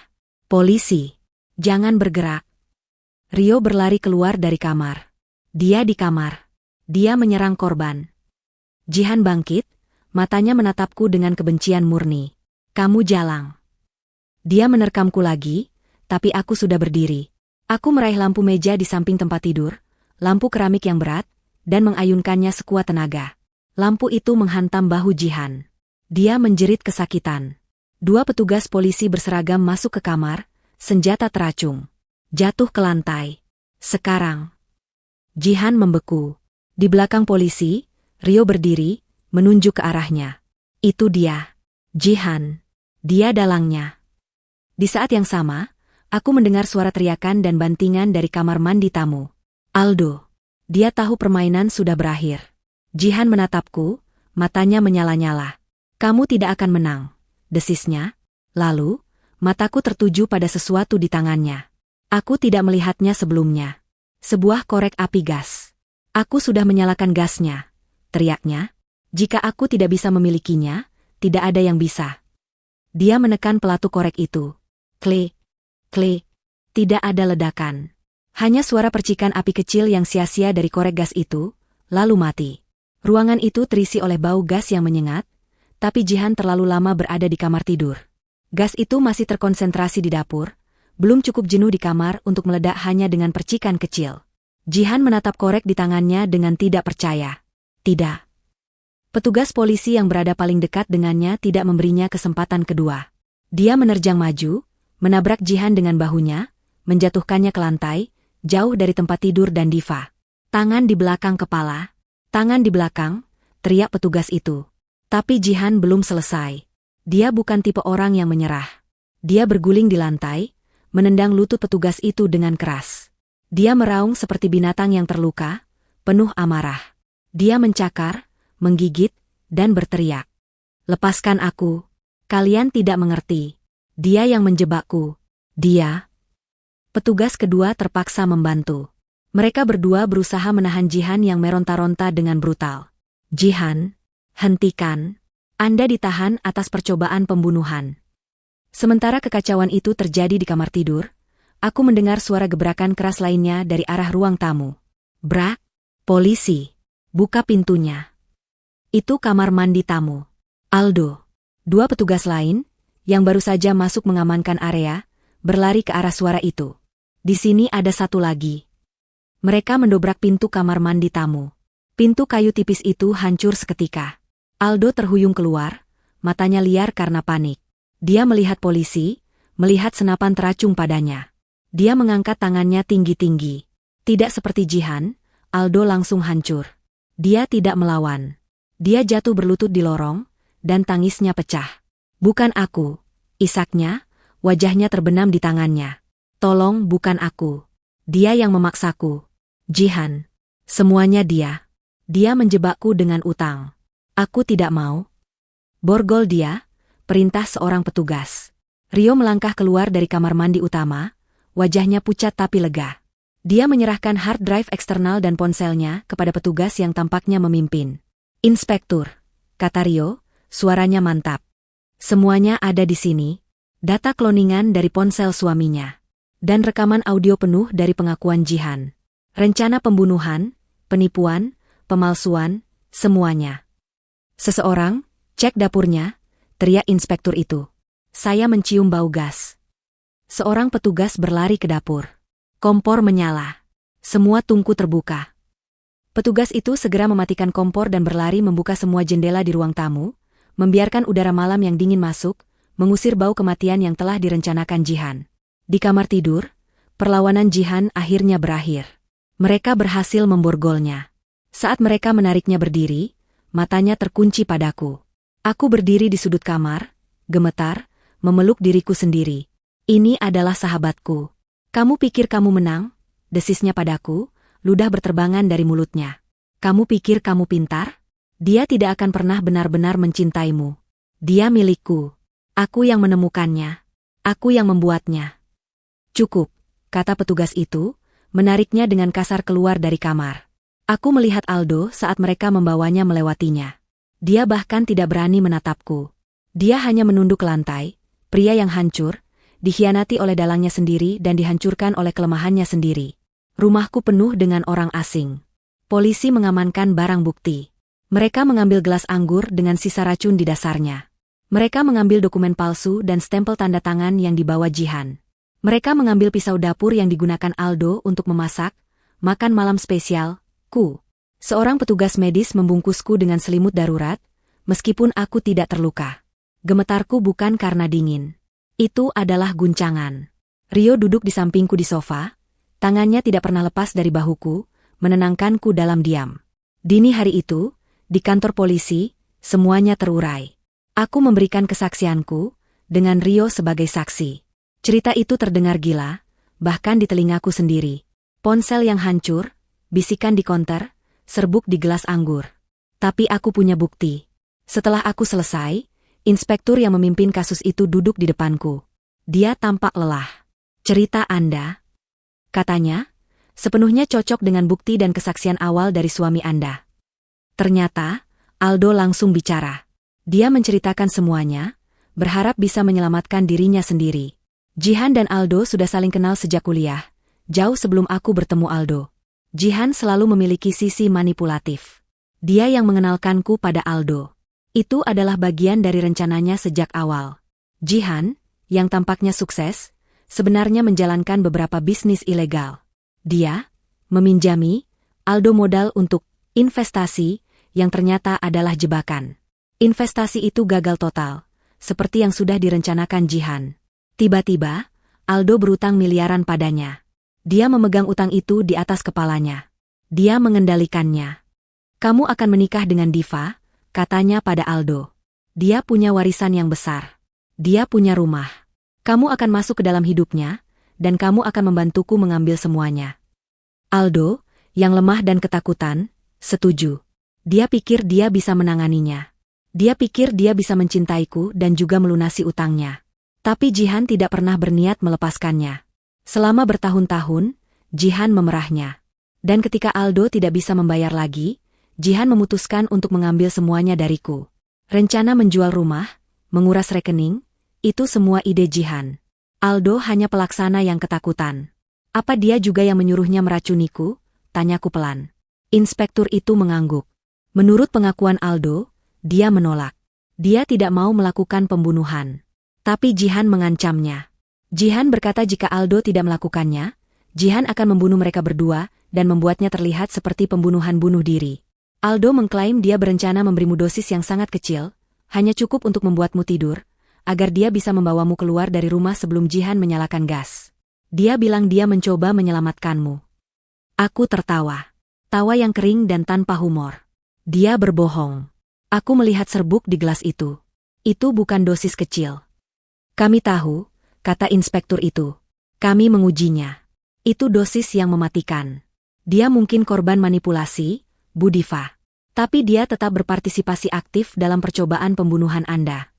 Polisi, jangan bergerak. Rio berlari keluar dari kamar. Dia di kamar. Dia menyerang korban. Jihan bangkit, matanya menatapku dengan kebencian murni. Kamu jalang. Dia menerkamku lagi, tapi aku sudah berdiri. Aku meraih lampu meja di samping tempat tidur, lampu keramik yang berat, dan mengayunkannya sekuat tenaga. Lampu itu menghantam bahu Jihan. Dia menjerit kesakitan. Dua petugas polisi berseragam masuk ke kamar, senjata teracung. Jatuh ke lantai. Sekarang. Jihan membeku. Di belakang polisi, Rio berdiri, menunjuk ke arahnya. Itu dia. Jihan. Dia dalangnya. Di saat yang sama, aku mendengar suara teriakan dan bantingan dari kamar mandi tamu. Aldo. Dia tahu permainan sudah berakhir. Jihan menatapku, matanya menyala-nyala. Kamu tidak akan menang, desisnya. Lalu, mataku tertuju pada sesuatu di tangannya. Aku tidak melihatnya sebelumnya. Sebuah korek api gas. Aku sudah menyalakan gasnya, teriaknya. Jika aku tidak bisa memilikinya, tidak ada yang bisa. Dia menekan pelatu korek itu. Klik, klik. Tidak ada ledakan. Hanya suara percikan api kecil yang sia-sia dari korek gas itu, lalu mati. Ruangan itu terisi oleh bau gas yang menyengat, Tapi Jihan terlalu lama berada di kamar tidur. Gas itu masih terkonsentrasi di dapur, belum cukup jenuh di kamar untuk meledak hanya dengan percikan kecil. Jihan menatap korek di tangannya dengan tidak percaya. Tidak. Petugas polisi yang berada paling dekat dengannya tidak memberinya kesempatan kedua. Dia menerjang maju, menabrak Jihan dengan bahunya, menjatuhkannya ke lantai, jauh dari tempat tidur dan Diva. Tangan di belakang kepala, tangan di belakang, teriak petugas itu. Tapi Jihan belum selesai. Dia bukan tipe orang yang menyerah. Dia berguling di lantai, menendang lutut petugas itu dengan keras. Dia meraung seperti binatang yang terluka, penuh amarah. Dia mencakar, menggigit, dan berteriak. Lepaskan aku. Kalian tidak mengerti. Dia yang menjebakku. Dia. Petugas kedua terpaksa membantu. Mereka berdua berusaha menahan Jihan yang meronta-ronta dengan brutal. Jihan, hentikan. Anda ditahan atas percobaan pembunuhan. Sementara kekacauan itu terjadi di kamar tidur, aku mendengar suara gebrakan keras lainnya dari arah ruang tamu. Brak, polisi, buka pintunya. Itu kamar mandi tamu. Aldo. Dua petugas lain, yang baru saja masuk mengamankan area, berlari ke arah suara itu. Di sini ada satu lagi. Mereka mendobrak pintu kamar mandi tamu. Pintu kayu tipis itu hancur seketika. Aldo terhuyung keluar, matanya liar karena panik. Dia melihat polisi, melihat senapan teracung padanya. Dia mengangkat tangannya tinggi-tinggi. Tidak seperti Jihan, Aldo langsung hancur. Dia tidak melawan. Dia jatuh berlutut di lorong, dan tangisnya pecah. Bukan aku, isaknya, wajahnya terbenam di tangannya. Tolong bukan aku. Dia yang memaksaku. Jihan. Semuanya dia. Dia menjebakku dengan utang. Aku tidak mau. Borgol dia, perintah seorang petugas. Rio melangkah keluar dari kamar mandi utama, wajahnya pucat tapi lega. Dia menyerahkan hard drive eksternal dan ponselnya kepada petugas yang tampaknya memimpin. Inspektur, kata Rio, suaranya mantap. Semuanya ada di sini. Data kloningan dari ponsel suaminya. Dan rekaman audio penuh dari pengakuan Jihan. Rencana pembunuhan, penipuan, pemalsuan, semuanya. Seseorang, cek dapurnya, teriak inspektur itu. Saya mencium bau gas. Seorang petugas berlari ke dapur. Kompor menyala. Semua tungku terbuka. Petugas itu segera mematikan kompor dan berlari membuka semua jendela di ruang tamu, membiarkan udara malam yang dingin masuk, mengusir bau kematian yang telah direncanakan Jihan. Di kamar tidur, perlawanan Jihan akhirnya berakhir. Mereka berhasil memborgolnya. Saat mereka menariknya berdiri, matanya terkunci padaku. Aku berdiri di sudut kamar, gemetar, memeluk diriku sendiri. Ini adalah sahabatku. Kamu pikir kamu menang? Desisnya padaku, ludah berterbangan dari mulutnya. Kamu pikir kamu pintar? Dia tidak akan pernah benar-benar mencintaimu. Dia milikku. Aku yang menemukannya. Aku yang membuatnya. Cukup, kata petugas itu, menariknya dengan kasar keluar dari kamar. Aku melihat Aldo saat mereka membawanya melewatinya. Dia bahkan tidak berani menatapku. Dia hanya menunduk ke lantai, pria yang hancur, dikhianati oleh dalangnya sendiri dan dihancurkan oleh kelemahannya sendiri. Rumahku penuh dengan orang asing. Polisi mengamankan barang bukti. Mereka mengambil gelas anggur dengan sisa racun di dasarnya. Mereka mengambil dokumen palsu dan stempel tanda tangan yang dibawa Jihan. Mereka mengambil pisau dapur yang digunakan Aldo untuk memasak, makan malam spesial, Seorang petugas medis membungkusku dengan selimut darurat, meskipun aku tidak terluka. Gemetarku bukan karena dingin. Itu adalah guncangan. Rio duduk di sampingku di sofa, tangannya tidak pernah lepas dari bahuku, menenangkanku dalam diam. Dini hari itu, di kantor polisi, semuanya terurai. Aku memberikan kesaksianku, dengan Rio sebagai saksi. Cerita itu terdengar gila, bahkan di telingaku sendiri. Ponsel yang hancur, bisikan di konter, serbuk di gelas anggur. Tapi aku punya bukti. Setelah aku selesai, inspektur yang memimpin kasus itu duduk di depanku. Dia tampak lelah. Cerita Anda, katanya, sepenuhnya cocok dengan bukti dan kesaksian awal dari suami Anda. Ternyata, Aldo langsung bicara. Dia menceritakan semuanya, berharap bisa menyelamatkan dirinya sendiri. Jihan dan Aldo sudah saling kenal sejak kuliah, jauh sebelum aku bertemu Aldo. Jihan selalu memiliki sisi manipulatif. Dia yang mengenalkanku pada Aldo. Itu adalah bagian dari rencananya sejak awal. Jihan, yang tampaknya sukses, sebenarnya menjalankan beberapa bisnis ilegal. Dia meminjami Aldo modal untuk investasi yang ternyata adalah jebakan. Investasi itu gagal total, seperti yang sudah direncanakan Jihan. Tiba-tiba, Aldo berutang miliaran padanya. Dia memegang utang itu di atas kepalanya. Dia mengendalikannya. Kamu akan menikah dengan Diva, katanya pada Aldo. Dia punya warisan yang besar. Dia punya rumah. Kamu akan masuk ke dalam hidupnya, dan kamu akan membantuku mengambil semuanya. Aldo, yang lemah dan ketakutan, setuju. Dia pikir dia bisa menanganinya. Dia pikir dia bisa mencintaiku dan juga melunasi utangnya. Tapi Jihan tidak pernah berniat melepaskannya. Selama bertahun-tahun, Jihan memerahnya. Dan ketika Aldo tidak bisa membayar lagi, Jihan memutuskan untuk mengambil semuanya dariku. Rencana menjual rumah, menguras rekening, itu semua ide Jihan. Aldo hanya pelaksana yang ketakutan. Apa dia juga yang menyuruhnya meracuniku? Tanyaku pelan. Inspektur itu mengangguk. Menurut pengakuan Aldo, dia menolak. Dia tidak mau melakukan pembunuhan. Tapi Jihan mengancamnya. Jihan berkata jika Aldo tidak melakukannya, Jihan akan membunuh mereka berdua dan membuatnya terlihat seperti pembunuhan bunuh diri. Aldo mengklaim dia berencana memberimu dosis yang sangat kecil, hanya cukup untuk membuatmu tidur, agar dia bisa membawamu keluar dari rumah sebelum Jihan menyalakan gas. Dia bilang dia mencoba menyelamatkanmu. Aku tertawa. Tawa yang kering dan tanpa humor. Dia berbohong. Aku melihat serbuk di gelas itu. Itu bukan dosis kecil. Kami tahu, kata inspektur itu. Kami mengujinya. Itu dosis yang mematikan. Dia mungkin korban manipulasi, Bu Diva. Tapi dia tetap berpartisipasi aktif dalam percobaan pembunuhan Anda.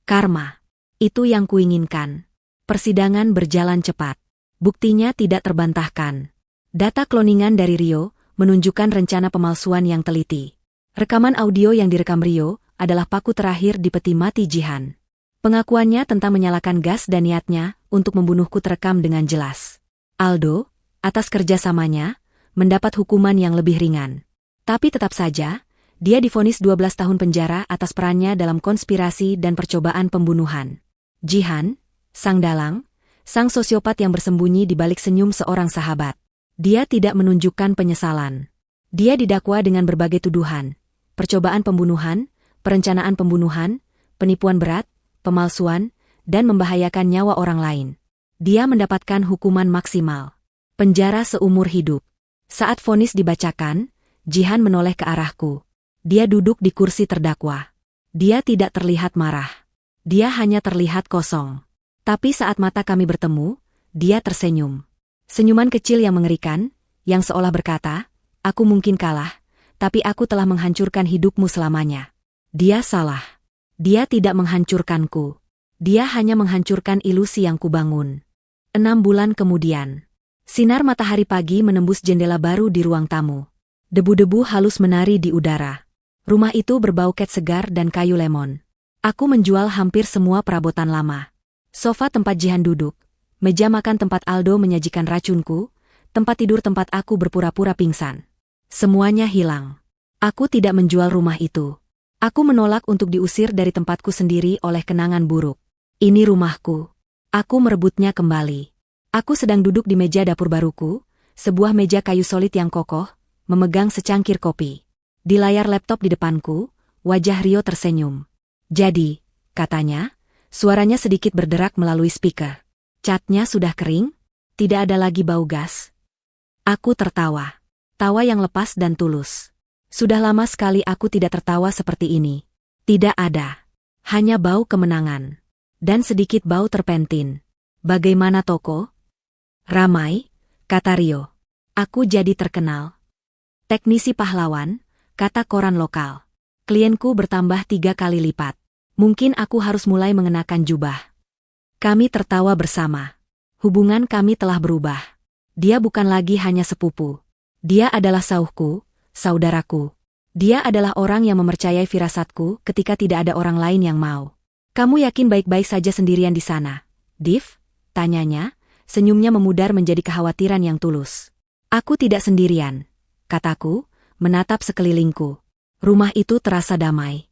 Karma. Itu yang kuinginkan. Persidangan berjalan cepat. Buktinya tidak terbantahkan. Data kloningan dari Rio menunjukkan rencana pemalsuan yang teliti. Rekaman audio yang direkam Rio adalah paku terakhir di peti mati Jihan. Pengakuannya tentang menyalakan gas dan niatnya untuk membunuhku terekam dengan jelas. Aldo, atas kerjasamanya, mendapat hukuman yang lebih ringan. Tapi tetap saja, dia divonis 12 tahun penjara atas perannya dalam konspirasi dan percobaan pembunuhan. Jihan, sang dalang, sang sosiopat yang bersembunyi di balik senyum seorang sahabat. Dia tidak menunjukkan penyesalan. Dia didakwa dengan berbagai tuduhan. Percobaan pembunuhan, perencanaan pembunuhan, penipuan berat, pemalsuan, dan membahayakan nyawa orang lain. Dia mendapatkan hukuman maksimal. Penjara seumur hidup. Saat vonis dibacakan, Jihan menoleh ke arahku. Dia duduk di kursi terdakwa. Dia tidak terlihat marah. Dia hanya terlihat kosong. Tapi saat mata kami bertemu, dia tersenyum. Senyuman kecil yang mengerikan, yang seolah berkata, aku mungkin kalah, tapi aku telah menghancurkan hidupmu selamanya. Dia salah. Dia tidak menghancurkanku. Dia hanya menghancurkan ilusi yang kubangun. 6 bulan kemudian. Sinar matahari pagi menembus jendela baru di ruang tamu. Debu-debu halus menari di udara. Rumah itu berbau cat segar dan kayu lemon. Aku menjual hampir semua perabotan lama. Sofa tempat Jihan duduk, meja makan tempat Aldo menyajikan racunku, tempat tidur tempat aku berpura-pura pingsan. Semuanya hilang. Aku tidak menjual rumah itu. Aku menolak untuk diusir dari tempatku sendiri oleh kenangan buruk. Ini rumahku. Aku merebutnya kembali. Aku sedang duduk di meja dapur baruku, sebuah meja kayu solid yang kokoh, memegang secangkir kopi. Di layar laptop di depanku, wajah Rio tersenyum. Jadi, katanya, suaranya sedikit berderak melalui speaker. Catnya sudah kering? Tidak ada lagi bau gas? Aku tertawa. Tawa yang lepas dan tulus. Sudah lama sekali aku tidak tertawa seperti ini. Tidak ada. Hanya bau kemenangan. Dan sedikit bau terpentin. Bagaimana toko? Ramai, kata Rio. Aku jadi terkenal. Teknisi pahlawan, kata koran lokal. Klienku bertambah 3 kali lipat. Mungkin aku harus mulai mengenakan jubah. Kami tertawa bersama. Hubungan kami telah berubah. Dia bukan lagi hanya sepupu. Dia adalah sauhku, saudaraku. Dia adalah orang yang mempercayai firasatku ketika tidak ada orang lain yang mau. Kamu yakin baik-baik saja sendirian di sana, Div? Tanyanya, senyumnya memudar menjadi kekhawatiran yang tulus. Aku tidak sendirian, kataku, menatap sekelilingku. Rumah itu terasa damai.